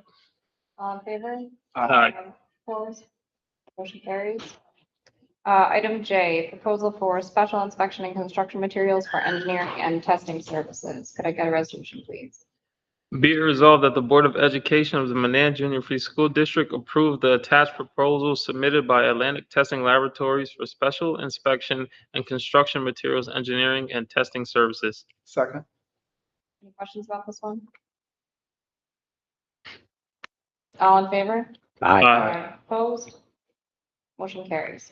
All in favor? Aye. Opposed? Motion carries. Item J, proposal for special inspection and construction materials for engineering and testing services. Could I get a resolution, please? Be it resolved that the Board of Education of the Manans Union Free School District approve the attached proposal submitted by Atlantic Testing Laboratories for special inspection and construction materials engineering and testing services. Second. Any questions about this one? All in favor? Aye. Opposed? Motion carries.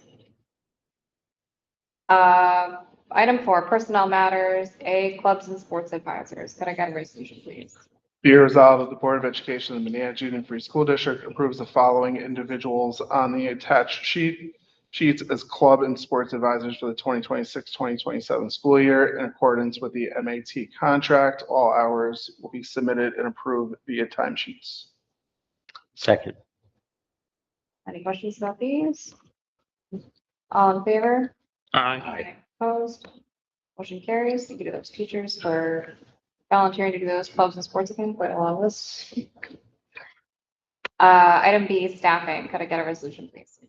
Item 4, personnel matters, A, clubs and sports advisors. Could I get a resolution, please? Be it resolved that the Board of Education of the Manans Union Free School District approves the following individuals on the attached sheets as club and sports advisors for the 2026-2027 school year in accordance with the MAT contract. All hours will be submitted and approved via timesheets. Second. Any questions about these? All in favor? Aye. Opposed? Motion carries. Thank you to those teachers for volunteering to do those clubs and sports again, quite a lot of this. Item B, staffing. Could I get a resolution, please?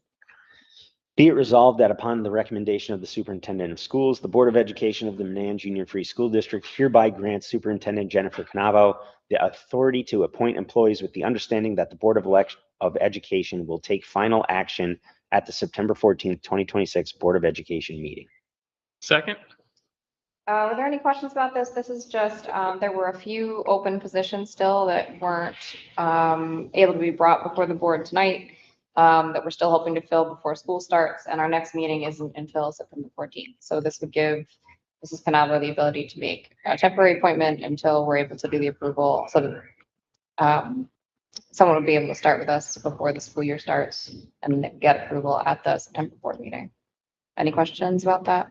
Be it resolved that upon the recommendation of the superintendent of schools, the Board of Education of the Manans Union Free School District hereby grants Superintendent Jennifer Canavo the authority to appoint employees with the understanding that the Board of Education will take final action at the September 14th, 2026 Board of Education meeting. Second. Were there any questions about this? This is just, there were a few open positions still that weren't able to be brought before the board tonight, that we're still hoping to fill before school starts, and our next meeting isn't until September 14th. So this would give Mrs. Canavo the ability to make a temporary appointment until we're able to do the approval, so that someone would be able to start with us before the school year starts and get approval at the September board meeting. Any questions about that?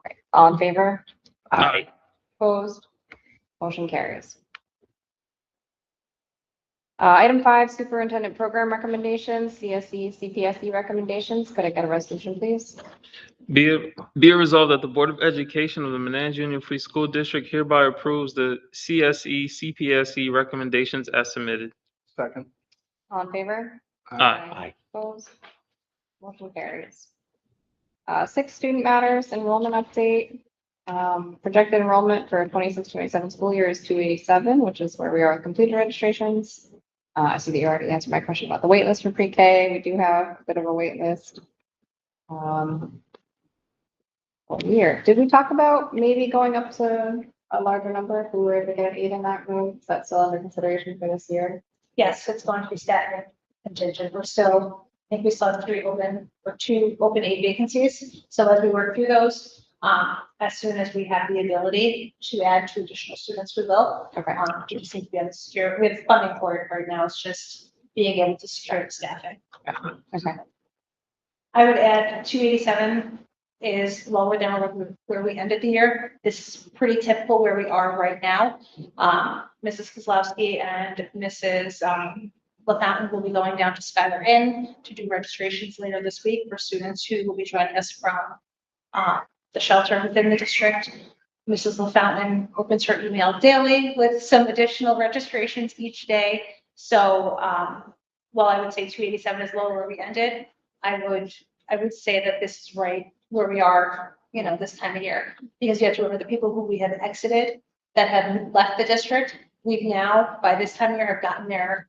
Okay. All in favor? Aye. Opposed? Motion carries. Item 5, superintendent program recommendations, CSE, CPSE recommendations. Could I get a resolution, please? Be it resolved that the Board of Education of the Manans Union Free School District hereby approves the CSE, CPSE recommendations as submitted. Second. All in favor? Aye. Opposed? Motion carries. 6, student matters, enrollment update. Projected enrollment for 26-27 school year is 287, which is where we are with completed registrations. I see that you already answered my question about the wait list for pre-K. We do have a bit of a wait list. Weird. Did we talk about maybe going up to a larger number if we were able to get 8 in that room? Is that still under consideration for this year? Yes, it's going to be staggered contingent. We're still, I think we still have 2 open 8 vacancies. So as we work through those, As soon as we have the ability to add 2 additional students, we will. Okay. We just need to be able to secure, with funding for it right now, it's just being able to secure the staffing. Okay. I would add 287 is lower than where we ended the year. This is pretty typical where we are right now. Mrs. Kozlowski and Mrs. LaFountain will be going down to Skylar Inn to do registrations later this week for students who will be joining us from the shelter within the district. Mrs. LaFountain opens her email daily with some additional registrations each day. So while I would say 287 is lower where we ended, I would say that this is right where we are, this time of year. Because you have to remember the people who we have exited that have left the district, we've now, by this time of year, have gotten their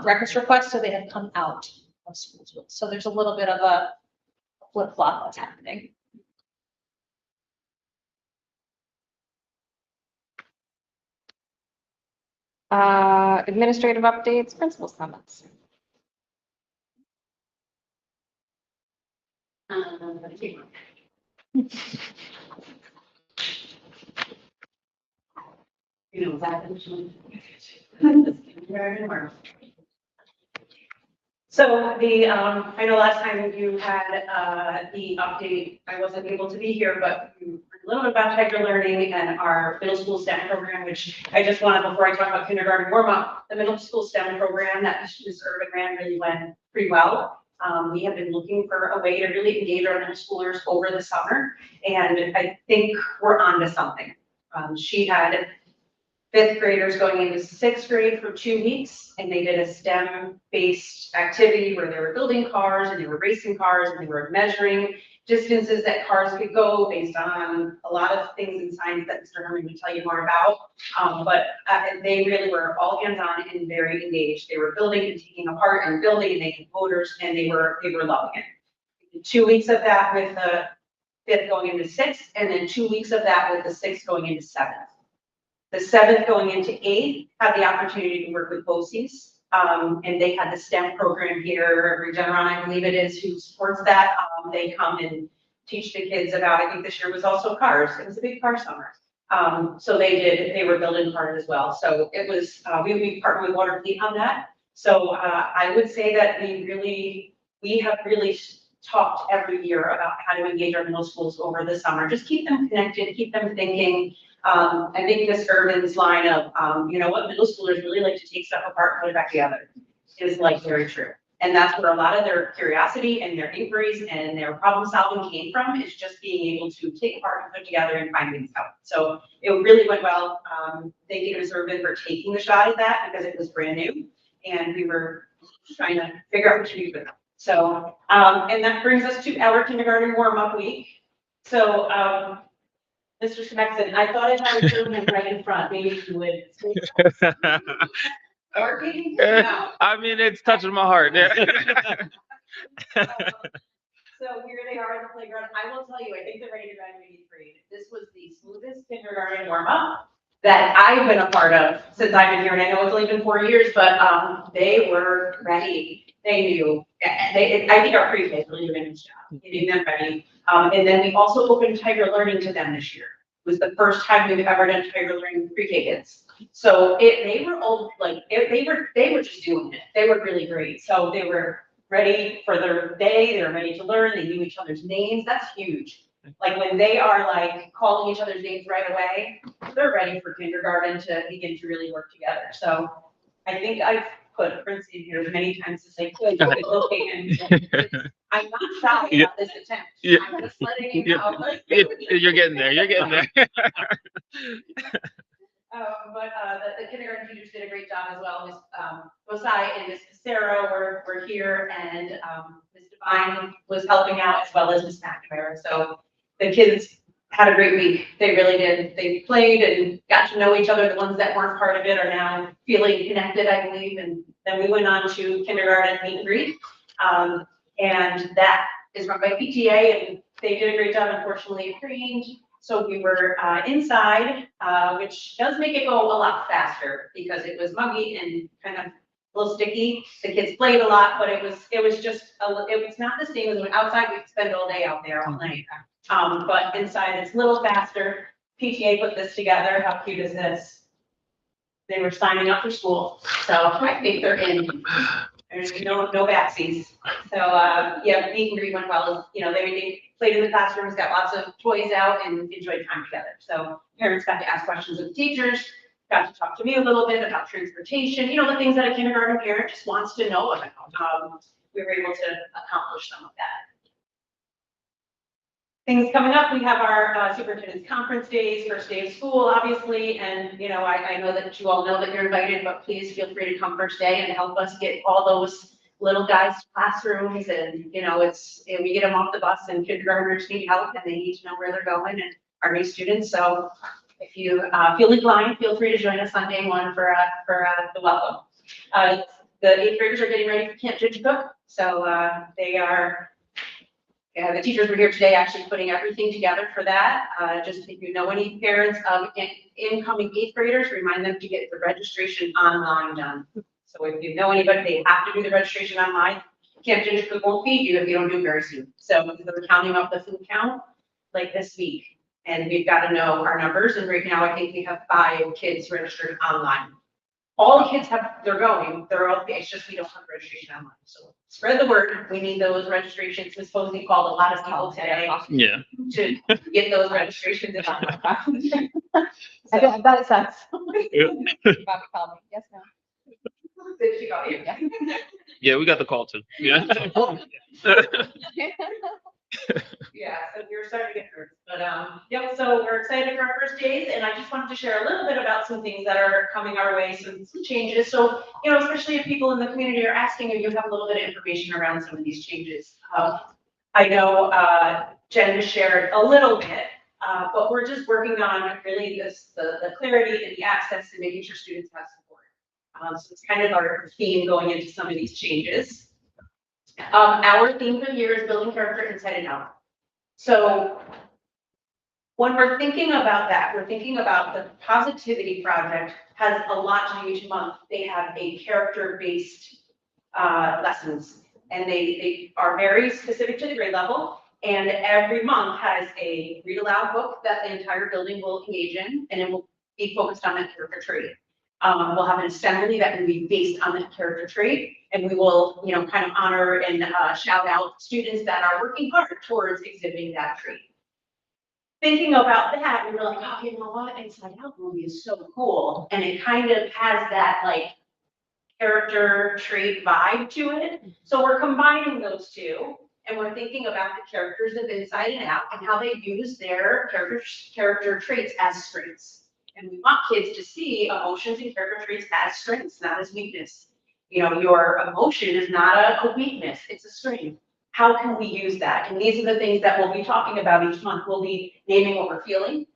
records requests, so they have come out of school. So there's a little bit of a flip-flop that's happening. Administrative updates, principals comments. So I know last time you had the update, I wasn't able to be here, but you heard a little bit about Tiger Learning and our middle school STEM program, which I just wanted, before I talk about kindergarten warm up, the middle school STEM program that Ms. Irvin ran really went pretty well. We have been looking for a way to really engage our middle schoolers over the summer, and I think we're on to something. She had 5th graders going into 6th grade for 2 weeks, and they did a STEM-based activity where they were building cars and they were racing cars and they were measuring distances that cars could go based on a lot of things in science that Mr. Herman would tell you more about. But they really were all hands-on and very engaged. They were building and taking apart and building and making motors, and they were loving it. 2 weeks of that with the 5th going into 6th, and then 2 weeks of that with the 6th going into 7th. The 7th going into 8th had the opportunity to work with BOCES, and they had the STEM program here, Regeneron, I believe it is, who supports that. They come and teach the kids about, I think this year was also cars. It was a big car summer. So they were building cars as well. So it was, we partnered with Waterfleet on that. So I would say that we have really talked every year about how to engage our middle schools over the summer. Just keep them connected, keep them thinking. I think Ms. Irvin's line of, what middle schoolers really like to take stuff apart and put it back together is like very true. And that's where a lot of their curiosity and their inquiries and their problem solving came from, is just being able to take apart and put together and find things out. So it really went well. Thank you to Ms. Irvin for taking the shot at that, because it was brand new and we were trying to figure out what to do with it. So, and that brings us to our kindergarten warm-up week. So, Mr. Schmexon, I thought if I was doing him right in front, maybe you would. Or maybe, no. I mean, it's touching my heart. Yeah. So here they are in the playground. I will tell you, I think they're ready to graduate 8th grade. This was the smoothest kindergarten warm-up that I've been a part of since I've been here. And I know it's only been 4 years, but they were ready. They knew. I think our pre-K really did a nice job getting them ready. And then we also opened Tiger Learning to them this year. It was the first time we've ever done Tiger Learning with pre-K kids. So they were all they were just doing it. They were really great. So they were ready for their day. They were ready to learn. They knew each other's names. That's huge. Like when they are like calling each other's names right away, they're ready for kindergarten to begin to really work together. So I think I've put Prince in here many times to say, good, okay, and I'm not shy about this attempt. Yeah. I'm just letting you know. You're getting there. You're getting there. But the kindergarten teachers did a great job as well. Ms. Bosai and Ms. Pissarro were here, and Ms. Devine was helping out, as well as Ms. McNamara. So the kids had a great week. They really did. They played and got to know each other. The ones that weren't part of it are now feeling connected, I believe. And then we went on to kindergarten meet and greet. And that is run by PTA, and they did a great job. Unfortunately, it rained. So we were inside, which does make it go a lot faster because it was muggy and kind of a little sticky. The kids played a lot, but it was just, it was not the same as when outside. We'd spend all day out there all night. But inside it's a little faster. PTA put this together. How cute is this? They were signing up for school, so I think they're in. There's no backsies. So, yeah, meet and greet went well. You know, they played in the classrooms, got lots of toys out and enjoyed time together. So parents got to ask questions of the teachers, got to talk to me a little bit about transportation, you know, the things that a kindergarten parent just wants to know about. We were able to accomplish some of that. Things coming up, we have our superintendent's conference days, first day of school, obviously, and, you know, I know that you all know that you're invited, but please feel free to come first day and help us get all those little guys to classrooms, and, you know, and we get them off the bus, and kindergartners need help, and they need to know where they're going, and our new students, so if you feel inclined, feel free to join us on day one for the welcome. The 8th graders are getting ready for Camp Jitchcook, so they are. Yeah, the teachers were here today actually putting everything together for that. Just if you know any parents of incoming 8th graders, remind them to get the registration online done. So if you know anybody, they have to do the registration online. Camp Jitchcook won't feed you if you don't do it very soon. So we're counting up the food count like this week. And we've got to know our numbers. And right now, I think we have 5 kids registered online. All the kids they're all, it's just we don't have registration online. So spread the word. We need those registrations. We supposedly called a lot of people today Yeah. to get those registrations in. I bet it sense. Bobby called me. Yes, no. Did she call you? Yeah. Yeah, we got the call too. Yeah. Yeah, so we were starting to get hurt, but, yep, so we're excited for our first days, and I just wanted to share a little bit about some things that are coming our way, some changes. So, you know, especially if people in the community are asking if you have a little bit of information around some of these changes. I know, Jen has shared a little bit, but we're just working on really the clarity and the access to making sure students have support. So it's kind of our theme going into some of these changes. Our theme for the year is building character inside and out. So when we're thinking about that, we're thinking about the Positivity Project has a lot to do each month. They have a character-based lessons, and they are very specific to the grade level. And every month has a read aloud book that the entire building will engage in, and it will be focused on that character trait. We'll have an assembly that will be based on that character trait, and we will, you know, kind of honor and shout out students that are working hard towards exhibiting that trait. Thinking about that, we were like, oh, you know what, Inside Out movie is so cool, and it kind of has that like character trait vibe to it. So we're combining those two, and we're thinking about the characters of Inside and Out and how they use their character traits as strengths. And we want kids to see emotions and character traits as strengths, not as weakness. You know, your emotion is not a weakness, it's a strength. How can we use that? And these are the things that we'll be talking about each month. We'll be naming what we're feeling,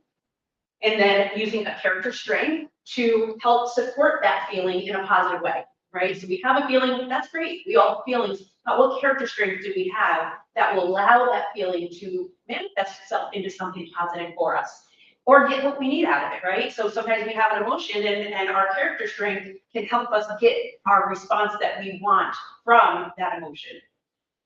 and then using a character strength to help support that feeling in a positive way, right? So we have a feeling, that's great. We all have feelings, but what character strength do we have that will allow that feeling to manifest itself into something positive for us? Or get what we need out of it, right? So sometimes we have an emotion and our character strength can help us get our response that we want from that emotion.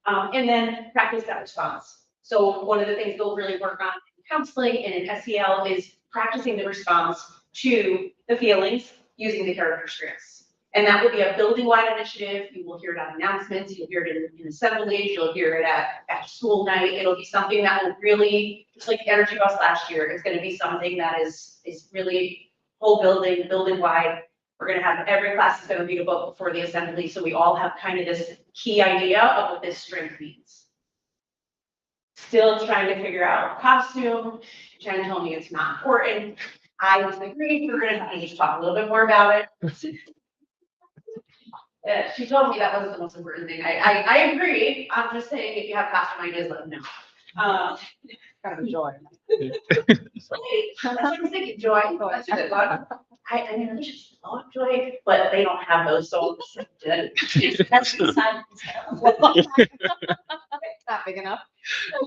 And then practice that response. So one of the things they'll really work on in counseling and in SEL is practicing the response to the feelings using the character strengths. And that will be a building-wide initiative. You will hear it on announcements, you'll hear it in assemblies, you'll hear it at school night. It'll be something that will really, just like the Energy Bus last year, it's gonna be something that is really whole building-wide. We're gonna have every class is gonna read a book before the assembly, so we all have kind of this key idea of what this strength means. Still trying to figure out costume. Jen told me it's not important. I was agreed, we're gonna need to talk a little bit more about it. She told me that wasn't the most important thing. I agree. I'm just saying, if you have costume ideas, let them know. Kind of a joy. That's what I'm thinking, Joy. That's a good one. I mean, I just love Joy, but they don't have those, so that's the side. Not big enough. I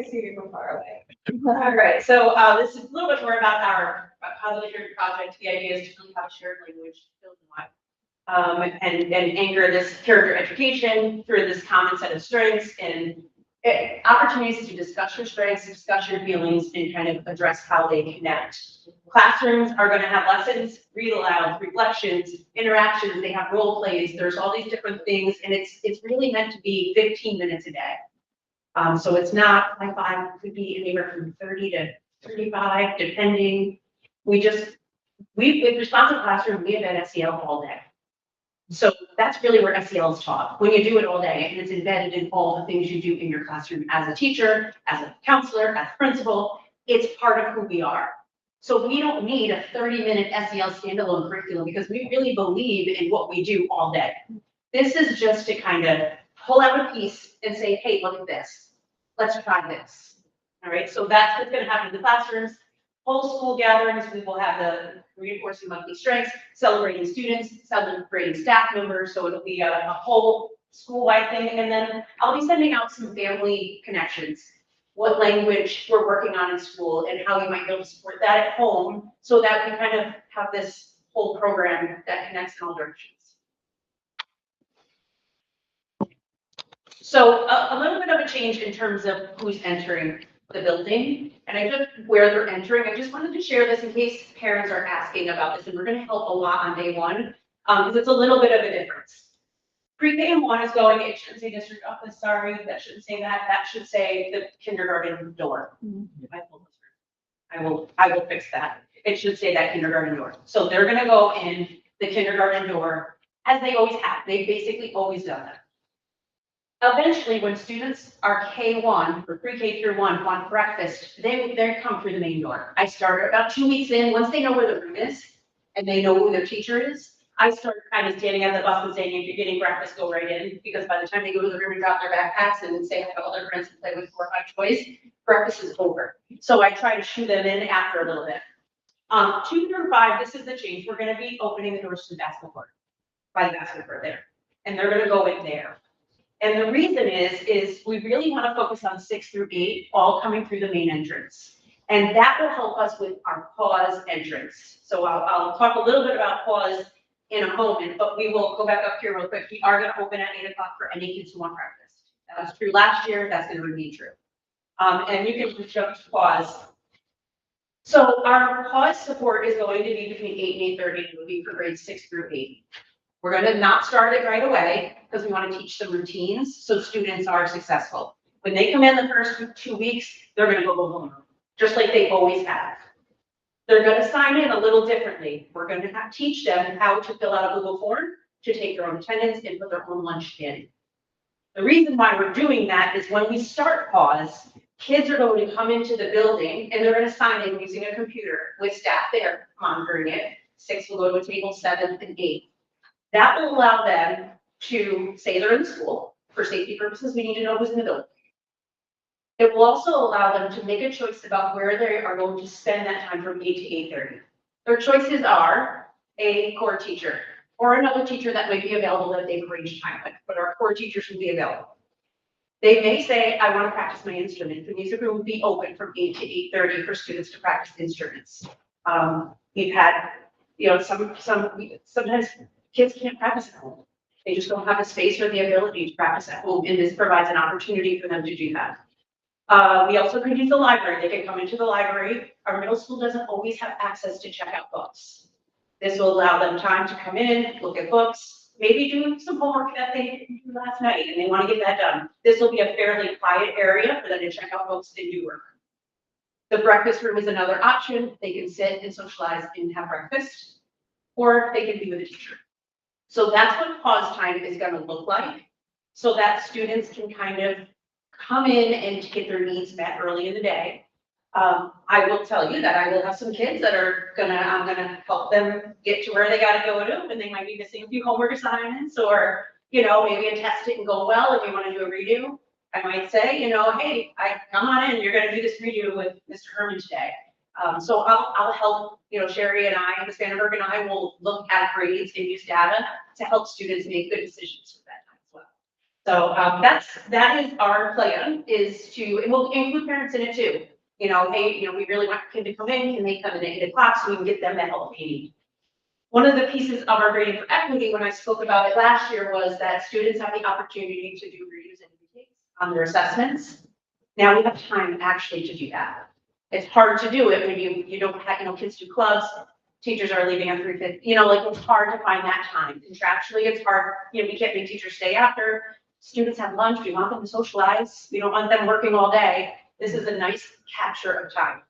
see you from far away. All right, so this is a little bit more about our Positive Character Project. The idea is to really have a shared language, and anchor this character education through this common set of strengths and opportunities to discuss your strengths, discuss your feelings, and kind of address how they connect. Classrooms are gonna have lessons, read aloud, reflections, interactions, they have role plays, there's all these different things, and it's really meant to be 15 minutes a day. So it's not like could be anywhere from 30 to 35, depending. With responsive classroom, we have had SEL all day. So that's really where SEL is taught, when you do it all day, and it's embedded in all the things you do in your classroom as a teacher, as a counselor, as a principal. It's part of who we are. So we don't need a 30-minute SEL standalone curriculum because we really believe in what we do all day. This is just to kind of pull out a piece and say, hey, look at this. Let's try this. All right, so that's what's going to happen in the classrooms. Whole school gatherings, we will have the reinforcing monthly strengths, celebrating students, celebrating staff members. So it'll be a whole school-wide thing. And then I'll be sending out some family connections, what language we're working on in school and how you might be able to support that at home so that we kind of have this whole program that connects in all directions. So a little bit of a change in terms of who's entering the building and where they're entering. I just wanted to share this in case parents are asking about this, and we're going to help a lot on day one because it's a little bit of a difference. Pre-K and 1 is going, it shouldn't say district office, sorry, that shouldn't say that. That should say the kindergarten door. I will fix that. It should say that kindergarten door. So they're going to go in the kindergarten door as they always have. They've basically always done that. Eventually, when students are K1 or pre-K through 1 want breakfast, they come through the main door. I start about 2 weeks in, once they know where the room is and they know who their teacher is, I start kind of standing at the bus and saying, if you're getting breakfast, go right in, because by the time they go to the room and drop their backpacks and say hi to all their friends and play with 4 or 5 toys, breakfast is over. So I try to shoo them in after a little bit. 2 through 5, this is the change. We're going to be opening the doors to the basketball court, by the basketball court there, and they're going to go in there. And the reason is we really want to focus on 6 through 8, all coming through the main entrance. And that will help us with our pause entrance. So I'll talk a little bit about pause in a moment, but we will go back up here real quick. We are going to open at 8 o'clock for any kids who want breakfast. That was true last year. That's going to remain true. And you can jump to pause. So our pause support is going to be between 8 and 8:30. It will be for grades 6 through 8. We're going to not start it right away because we want to teach them routines so students are successful. When they come in the first 2 weeks, they're going to go home, just like they always have. They're going to sign in a little differently. We're going to teach them how to fill out a Google form, to take their own attendance and put their own lunch in. The reason why we're doing that is when we start pause, kids are going to come into the building and they're going to sign in using a computer with staff there monitoring it. 6 will go to a table, 7 and 8. That will allow them to say they're in school. For safety purposes, we need to know who's in the building. It will also allow them to make a choice about where they are going to spend that time from 8 to 8:30. Their choices are a core teacher or another teacher that might be available that they've arranged time with, but our core teachers will be available. They may say, I want to practice my instrument. The music room will be open from 8 to 8:30 for students to practice instruments. We've had, sometimes kids can't practice at home. They just don't have the space or the ability to practice at home, and this provides an opportunity for them to do that. We also can use the library. They can come into the library. Our middle school doesn't always have access to check out books. This will allow them time to come in, look at books, maybe do some homework that they didn't do last night and they want to get that done. This will be a fairly quiet area for them to check out books and do work. The breakfast room is another option. They can sit and socialize and have breakfast, or they can be with a teacher. So that's what pause time is going to look like, so that students can kind of come in and get their needs met early in the day. I will tell you that I will have some kids that I'm gonna help them get to where they gotta go to, and they might be missing a few homework assignments, or, maybe a test didn't go well and we wanna do a redo. I might say, hey, come on in, you're gonna do this redo with Mr. Herman today. So I'll help, Sherry and I, Ms. Vandenberg and I will look at grades and use data to help students make good decisions with that time as well. So that is our plan, and we'll include parents in it too. Hey, we really want your kid to come in. Can they come in at 8 o'clock so we can get them the help they need? One of the pieces of our grading for equity when I spoke about it last year was that students have the opportunity to do redos and retakes on their assessments. Now we have time actually to do that. It's hard to do it when you don't have, kids do clubs, teachers are leaving at 3:50, like it's hard to find that time. Contractually, it's hard, we can't make teachers stay after. Students have lunch, we want them to socialize, we don't want them working all day. This is a nice capture of time.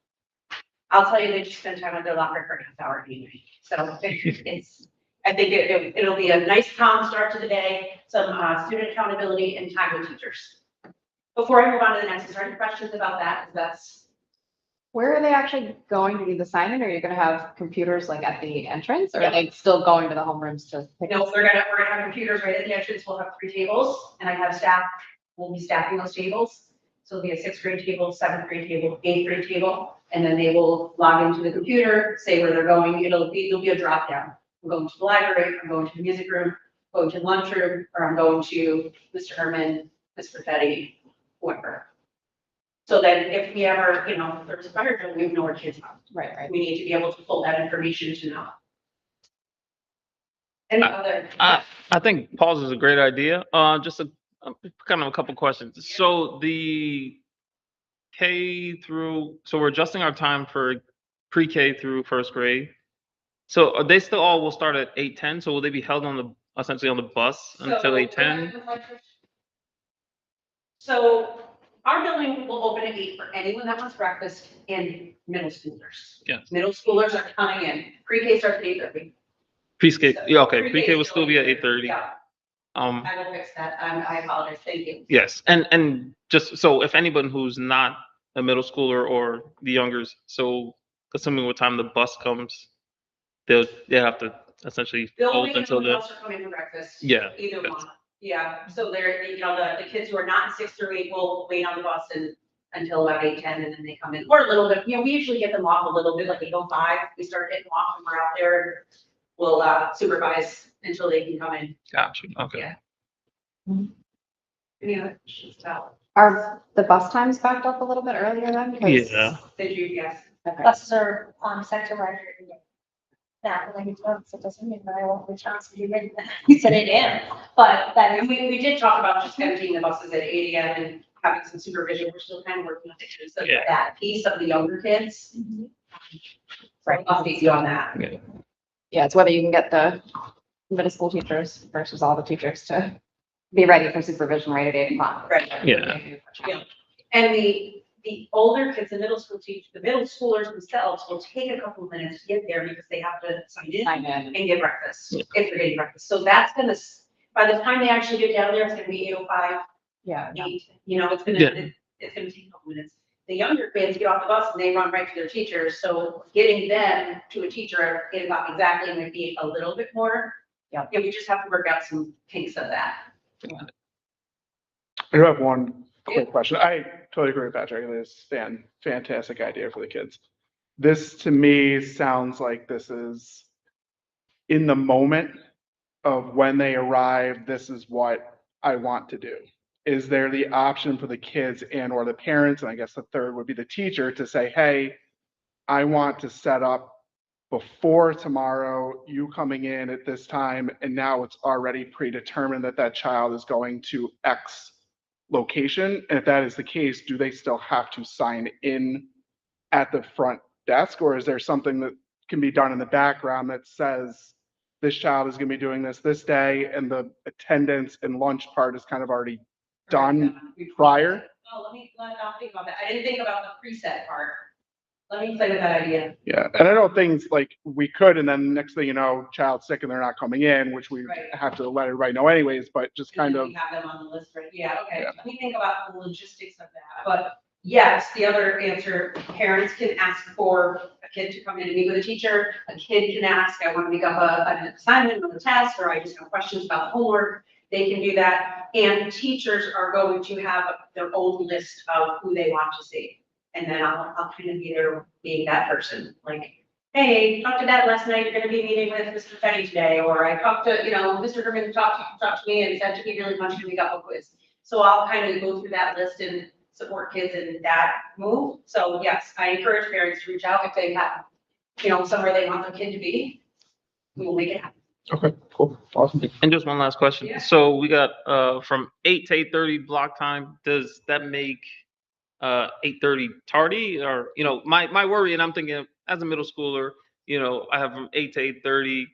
I'll tell you, they just spend time on their locker for a half hour anyway. So I think it'll be a nice calm start to the day, some student accountability and time with teachers. Before I move on to the next, is there any questions about that? 'Cause that's, Where are they actually going to do the sign-in? Are you gonna have computers like at the entrance, or Yeah. are they still going to the homerooms to pick? no, we're gonna have computers right at the entrance. We'll have 3 tables and I have staff, we'll be staffing those tables. So it'll be a 6th grade table, 7th grade table, 8th grade table, and then they will log into the computer, say where they're going. There'll be a drop down. I'm going to the library, I'm going to the music room, going to the lunchroom, or I'm going to Mr. Herman, Mr. Fetty, whoever. So then if we ever, there's a fire drill, we know where kids are. Right. We need to be able to pull that information to know. Any other? I think pause is a great idea. Just kind of a couple questions. So the so we're adjusting our time for pre-K through 1st grade. So are they still all will start at 8:10? So will they be held essentially on the bus until 8:10? So our building will open at 8 for anyone that wants breakfast and middle schoolers. Yes. Middle schoolers are coming in. Pre-K starts at 8:30. Pre-K, yeah, okay, Pre-K pre-K will is still be at 8:30. Yeah, I will fix that. I apologize. Thank you. Yes, and just so if anyone who's not a middle schooler or the youngers, so assuming what time the bus comes, they have to essentially They'll hold wait until until the the, bus are coming for breakfast. Yeah, Either that's- one. Yeah, so they're, the kids who are not in 6th through 8 will wait on the bus until about 8:10 and then they come in, or a little bit, we usually get them off a little bit, like 8:05. We start getting them off and we're out there. We'll supervise until they can come in. gotcha, okay. Yeah. Any other questions about? Are the bus times backed up a little bit earlier then? Because- Yeah. Did you, yes? Okay. Buses are, set to run that when I get to, so it doesn't mean that I won't reach out to you, you said it in, but that And is, we did talk about just emptying the buses at 8 AM and having some supervision. We're still kind of working on it. So Yeah. that piece of the younger kids. Right. I'll update you on that. Yeah, it's whether you can get the middle school teachers versus all the teachers to be ready for supervision right at 8 o'clock. Right. Yeah. Yeah. And the older kids, the middle schoolers themselves will take a couple of minutes to get there because they have to sign in Sign in. and get breakfast, Yeah. if they're getting breakfast. So that's gonna, by the time they actually get down there, it's gonna be 8:05, Yeah. 8, it's gonna, Yeah. it's gonna take a couple minutes. The younger kids get off the bus and they run right to their teachers, so getting them to a teacher at 8 o'clock exactly might be a little bit more. Yeah. And we just have to work out some kinks of that. I do have one quick question. I totally agree with Patrick. This is fantastic idea for the kids. This to me sounds like this is in the moment of when they arrive, this is what I want to do. Is there the option for the kids and or the parents, and I guess the third would be the teacher, to say, hey, I want to set up before tomorrow, you coming in at this time, and now it's already predetermined that that child is going to X location? And if that is the case, do they still have to sign in at the front desk, or is there something that can be done in the background that says this child is going to be doing this day, and the attendance and lunch part is kind of already done prior? Oh, I'll think about that. I didn't think about the preset part. Let me play with that idea. Yeah, and I know things like we could, and then next thing you know, child's sick and they're not coming in, which we Right. have to let everybody know anyways, but just And kind then of, we have them on the list, right? Yeah, okay. Yeah. Let me think about the logistics of that. But yes, the other answer, parents can ask for a kid to come in and meet with a teacher. A kid can ask, I want to make up an assignment or a test, or I just have questions about homework. They can do that. And teachers are going to have their own list of who they want to see. And then I'll kind of be there being that person, like, hey, talked to Dad last night, you're gonna be meeting with Mr. Fetty today, or I talked to, Mr. Herman talked to me and said to me really much, and we got a quiz. So I'll kind of go through that list and support kids in that move. So yes, I encourage parents to reach out if they have, somewhere they want their kid to be. We will make it happen. Okay, cool, awesome. And just one last question. Yeah. So we got from 8 to 8:30 block time. Does that make 8:30 tardy? Or, my worry, and I'm thinking as a middle schooler, I have from 8 to 8:30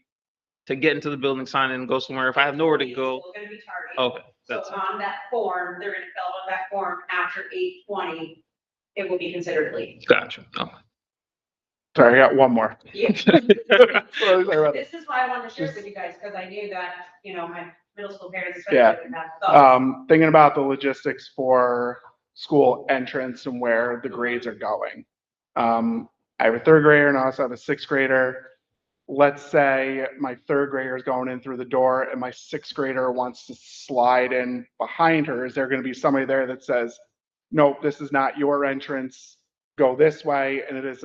to get into the building, sign in, and go somewhere. If I have nowhere to It's go, still gonna be tardy. okay, So that's on that form, they're gonna fill out that form after 8:20, it will be considered late. gotcha. Okay. Sorry, I got one more. Yeah. Sorry about This is why I wanted to share it with you guys, because I knew that, my middle school parents Yeah. especially would have thoughts. Thinking about the logistics for school entrance and where the grades are going. I have a third grader and I also have a sixth grader. Let's say my third grader is going in through the door and my sixth grader wants to slide in behind her. Is there going to be somebody there that says, nope, this is not your entrance, go this way? And it is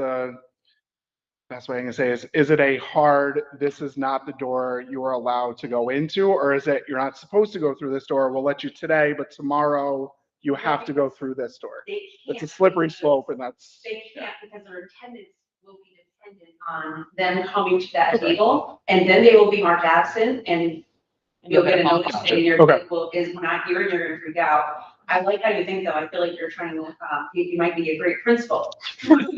best way I can say is it a hard, this is not the door you are allowed to go into? Or is it, you're not supposed to go through this door, we'll let you today, but tomorrow you have to go through this door? They It's a can't slippery because- slope and that's, They can't because their attendance will be dependent on them coming to that Okay. table, and then they will be marked absent, and you'll get a notice Gotcha. saying your Okay. kid is not here, and you're gonna freak out. I like how you think though, I feel like you're trying to, you might be a great principal. Because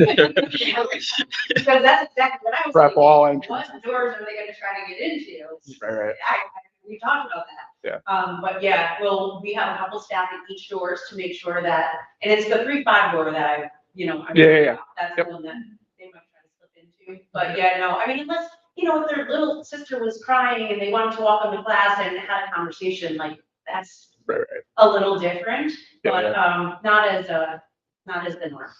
that's exactly what I was prep thinking. all What entrances. doors are they gonna try to get into? Right. We talked about that. Yeah. But yeah, we have a couple staff at each doors to make sure that, and it's the 3-5 door that I'm Yeah. That's Yep. the one that they might try to slip into. But yeah, no, I mean, unless, if their little sister was crying and they wanted to walk into class and had a conversation, like, that's Right. a little different, Yeah, but, not as the norm.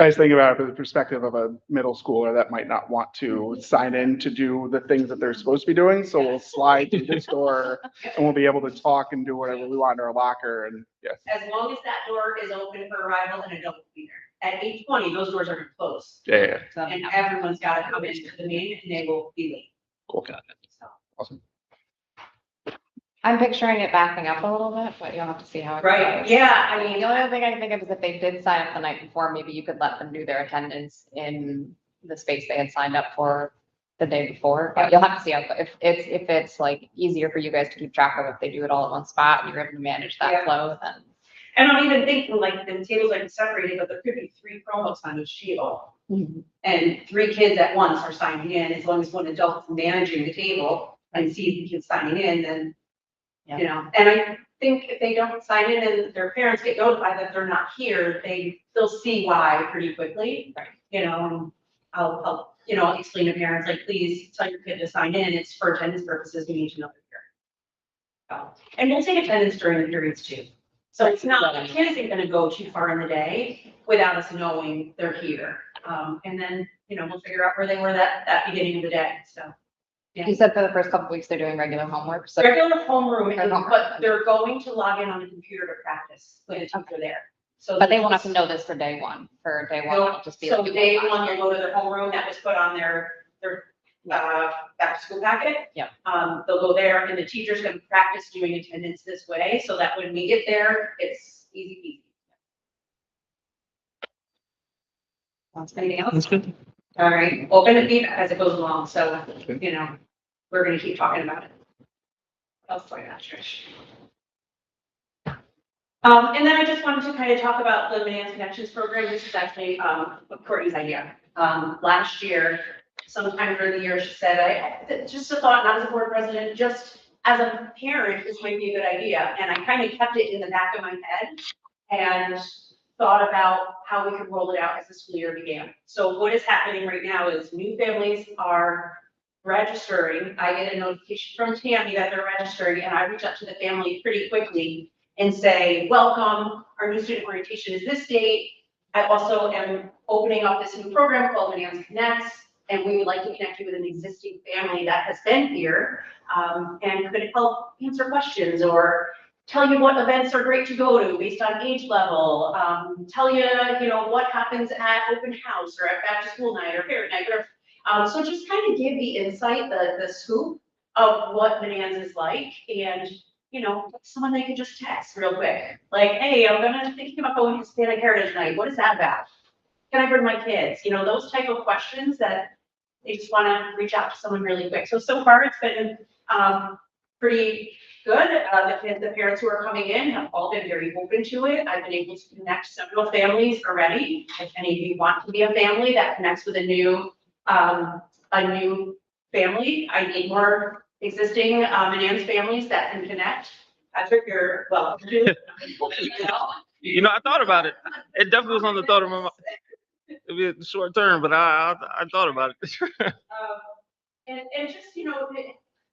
I was thinking about it from the perspective of a middle schooler that might not want to sign in to do the things that they're supposed to be doing. So we'll slide through this door and we'll be able to talk and do whatever we want in our locker and yes. As long as that door is open for arrival and adult will be there. At 8:20, those doors are gonna close. Yeah. And everyone's gotta come into the main and they will be late. Cool. So. Awesome. I'm picturing it backing up a little bit, but you'll have to see how it goes. Right, yeah, I mean, The only other thing I can think of is if they did sign up the night before, maybe you could let them do their attendance in the space they had signed up for the day before. But you'll have to see how, if it's like easier for you guys to keep track of if they do it all at one spot and you're able to manage that Yeah. flow, then. and I'm even thinking like the tables are separated, but there could be 3 Chromebooks on each table. And 3 kids at once are signing in, as long as one adult is managing the table and sees the kids signing in, then, and I think if they don't sign in and their parents get notified that they're not here, they'll see why pretty quickly. Right. And I'll explain to parents, like, please tell your kid to sign in, it's for attendance purposes, we need to know they're here. And we'll take attendance during the periods too. So it's not, the kid isn't gonna go too far in the day without us knowing they're here. And then, we'll figure out where they were that beginning of the day, so. You said for the first couple of weeks, they're doing regular homework, so. Regular homeroom, Regular homework. but they're going to log in on the computer to practice when it's after there. So. But they won't have to know this for day one. For day one, it'll just be So like. day one, they'll go to their homeroom that was put on their back to school packet. Yep. They'll go there and the teacher's gonna practice doing attendance this way, so that when we get there, it's easy peasy. Anything else? That's good. All right, open to feedback as it goes along, so, we're gonna keep talking about it. What else do I got, Trish? And then I just wanted to kind of talk about the Manans Connections program. This is actually, Courtney's idea. Last year, sometime during the year, she said, just a thought, not as a board president, just as a parent, this might be a good idea. And I kind of kept it in the back of my head and thought about how we could roll it out as the school year began. So what is happening right now is new families are registering. I get a notification from Tammy that they're registering, and I reach out to the family pretty quickly and say, welcome, our new student orientation is this date. I also am opening up this new program called Manans Connects, and we would like to connect you with an existing family that has been here, and could help answer questions or tell you what events are great to go to based on age level, tell you, what happens at open house or at back to school night or parent night, or, so just kind of give the insight, the scoop of what Manans is like, and, someone they could just text real quick, like, hey, I'm thinking about going to Hispanic Heritage Night, what is that about? Can I bring my kids? Those type of questions that they just want to reach out to someone really quick. So far it's been, pretty good. The parents who are coming in have all been very open to it. I've been able to connect several families already. If any of you want to be a family that connects with a new family, I need more existing, Ann's families that can connect. Patrick, you're welcome to. You know, I thought about it. It definitely was on the thought of my mind. It'd be a short term, but I thought about it. And just, you know,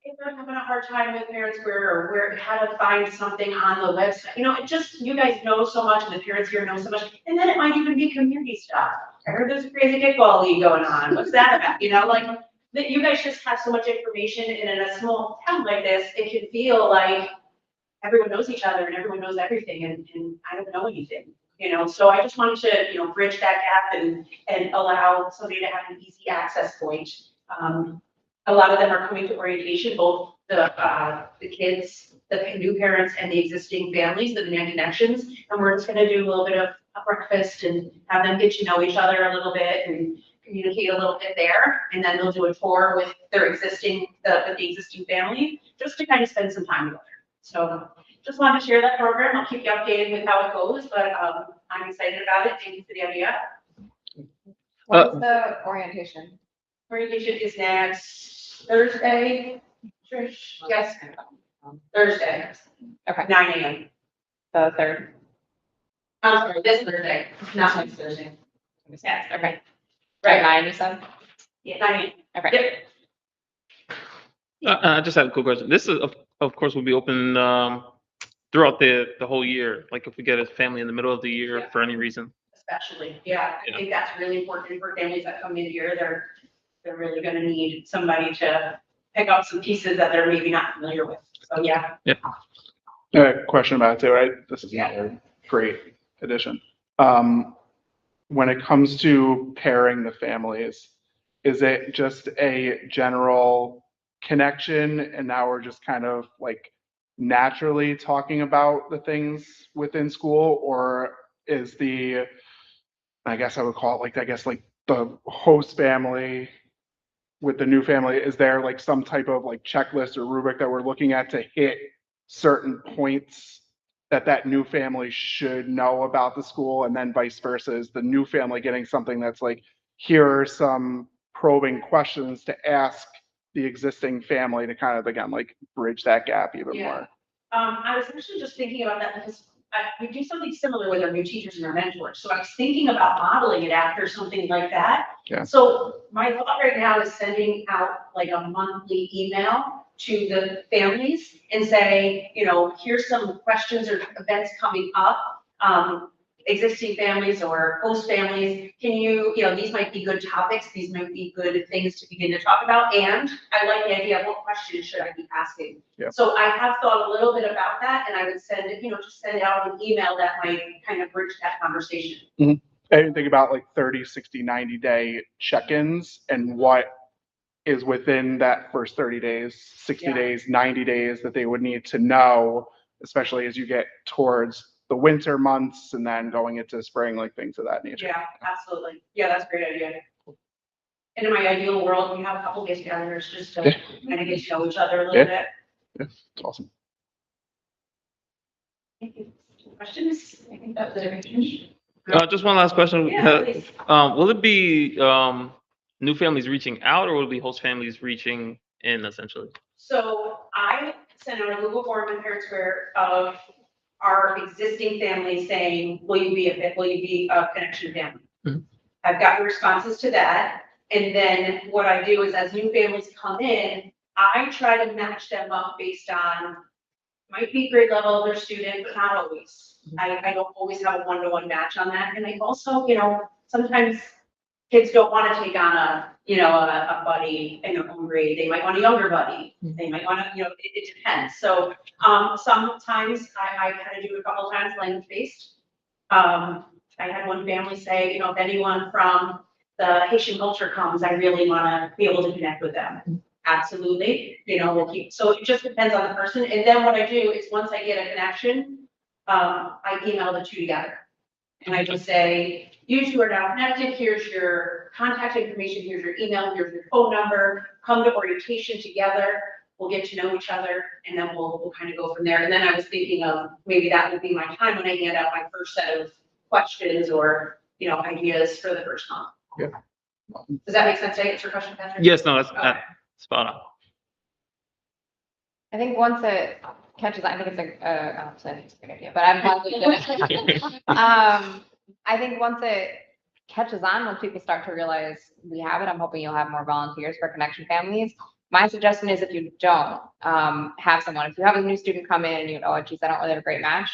if they're having a hard time with parents where how to find something on the website, you know, it just, you guys know so much and the parents here know so much. And then it might even be community stuff. I heard there's a crazy kickball league going on. What's that about? You know, like that you guys just have so much information and in a small town like this, it can feel like everyone knows each other and everyone knows everything and I don't know anything. You know, so I just wanted to, you know, bridge that gap and allow somebody to have an easy access point. A lot of them are coming to orientation, both the kids, the new parents and the existing families, the Manan Connections. And we're just gonna do a little bit of a breakfast and have them get to know each other a little bit and communicate a little bit there. And then they'll do a tour with their existing, the existing family, just to kind of spend some time together. So just wanted to share that program. I'll keep you updated with how it goes, but I'm excited about it. Thank you for the idea. When's the orientation? Orientation is next Thursday. Trish? Yes, Thursday. Okay. 9 a.m. The third. I'm sorry, this Thursday, not next Thursday. Yes, okay. Right. 9, you said? Yeah, 9 a.m. Okay. Yep. I just had a quick question. This is, of course, will be open throughout the whole year. Like if we get a family in the middle of the year Yeah. for any reason. Especially, yeah, Yeah. I think that's really important for families that come in here. They're really gonna need somebody to pick up some pieces that they're maybe not familiar with. So, yeah. Question about it too, right? This is another great addition. When it comes to pairing the families, is it just a general connection and now we're just kind of like naturally talking about the things within school? Or is the, I guess I would call it like the host family with the new family, is there like some type of like checklist or rubric that we're looking at to hit certain points that new family should know about the school, and then vice versa, is the new family getting something that's like, here are some probing questions to ask the existing family to kind of, again, like bridge that gap even Yeah. more? I was actually just thinking about that because we do something similar with our new teachers and our mentors. So I was thinking about modeling it after something like that. Yeah. So my thought right now is sending out like a monthly email to the families and say, you know, here's some questions or events coming up. Existing families or host families, can you know, these might be good topics, these might be good things to begin to talk about. And I like the idea of what questions should I be asking? Yeah. So I have thought a little bit about that and I would send it, you know, just send out an email that might kind of bridge that conversation. I didn't think about like 30, 60, 90-day check-ins and what is within that first 30 days, 60 Yeah. days, 90 days that they would need to know, especially as you get towards the winter months and then going into spring, like things of that nature. Yeah, absolutely. Yeah, that's a great idea. And in my ideal world, we have a couple get-togethers just to kind of get to know each other a little bit. It's awesome. Thank you. Questions? I think that was everything. Just one last question. Yeah, please. Will it be new families reaching out or will it be host families reaching in essentially? So I sent out a Google form on Parents Square of our existing families saying, will you be a connection family? Mhm. I've gotten responses to that. And then what I do is as new families come in, I try to match them up based on, might be grade level of their student, but not always. I don't always have a one-to-one match on that. And I also, you know, sometimes kids don't want to take on a buddy in their own grade. They might want a younger buddy. They might want to, you know, it depends. So, sometimes I kind of do a couple of times language-based. I had one family say, you know, if anyone from the Haitian culture comes, I really want to be able to connect with them. Absolutely. You know, we'll keep, so it just depends on the person. And then what I do is once I get a connection, I email the two together. And I just say, you two are now connected, here's your contact information, here's your email, here's your phone number, come to orientation together, we'll get to know each other, and then we'll kind of go from there. And then I was thinking of, maybe that would be my time when I hand out my first set of questions or, you know, ideas for the first month. Yeah. Does that make sense? Did I answer your question, Patrick? Yes, no, Okay. that's spot on. I think once it catches, I think it's I don't say it's a good idea, but I'm probably gonna. I think once it catches on, once people start to realize we have it, I'm hoping you'll have more volunteers for Connection Families. My suggestion is if you don't, have someone, if you have a new student come in and you, oh geez, I don't really have a great match.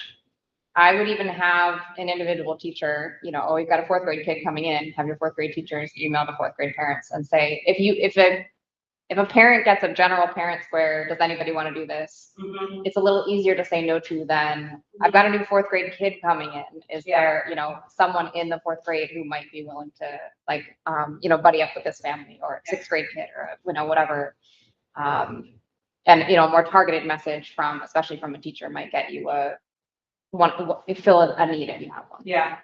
I would even have an individual teacher, you know, oh, you've got a fourth grade kid coming in, have your fourth grade teachers email the fourth grade parents and say, if a parent gets a general parent square, does anybody want to do this? Mhm. It's a little easier to say no to than, I've got a new fourth grade kid coming in. Is there, you know, someone in the fourth grade who might be willing to like, you know, buddy up with this family or sixth grade kid or, you know, whatever. And, you know, a more targeted message from, especially from a teacher might get you fill a need if you have one. Yeah.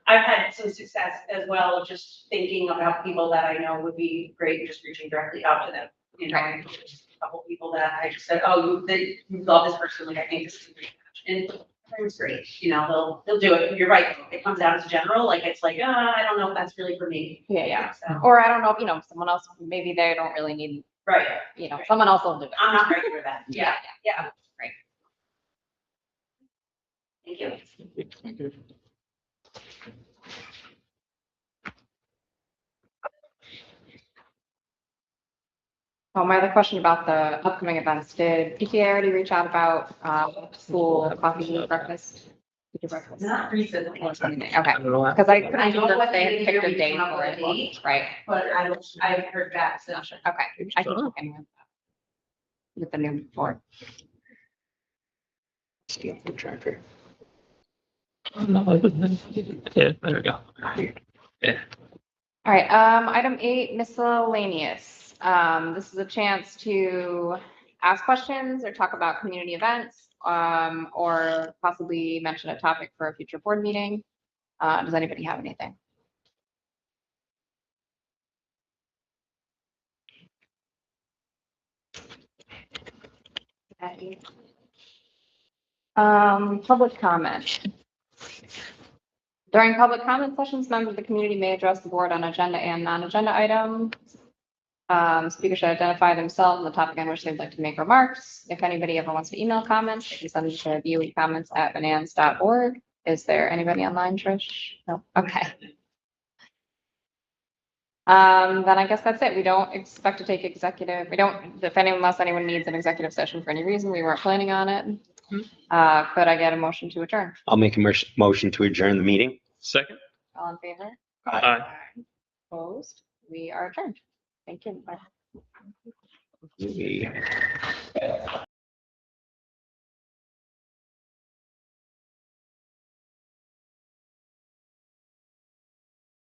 I've had some success as well, just thinking about people that I know would be great, just reaching directly out to them. You know, Right. just a couple people that I just said, oh, you love this person, like, I think this is a great match. And it's great, you know, they'll do it. You're right. It comes down to general, like, it's like, I don't know if that's really for me. Yeah. So, Or I don't know, you know, someone else, maybe they don't really need, right. you know, someone else will do it. I'm not ready for that. Yeah, yeah. Right. Thank you. Thank you. Oh, my other question about the upcoming events, did PTA already reach out about, school coffee breakfast? Teacher breakfast? Not recently, Okay, I don't know. because I couldn't I know remember what if they they had picked a did, date we came up for with it, a date. right? but I haven't heard back since. Okay, I can check in with the new board. Yeah, there we go. All right, item 8, miscellaneous. This is a chance to ask questions or talk about community events, or possibly mention a topic for a future board meeting. Does anybody have anything? Okay. Public comment. During public comment sessions, members of the community may address the board on agenda and non-agenda items. Speakers should identify themselves and the topic on which they'd like to make remarks. If anybody ever wants to email comments, they can send them to viewingcomments@bonanza.org. Is there anybody online, Trish? No, okay. Then I guess that's it. We don't expect to take executive, unless anyone needs an executive session for any reason, we weren't planning on it. Could I get a motion to adjourn? I'll make a motion to adjourn the meeting. Second? All in favor? Aye. Opposed? We are adjourned. Thank you. Bye. We-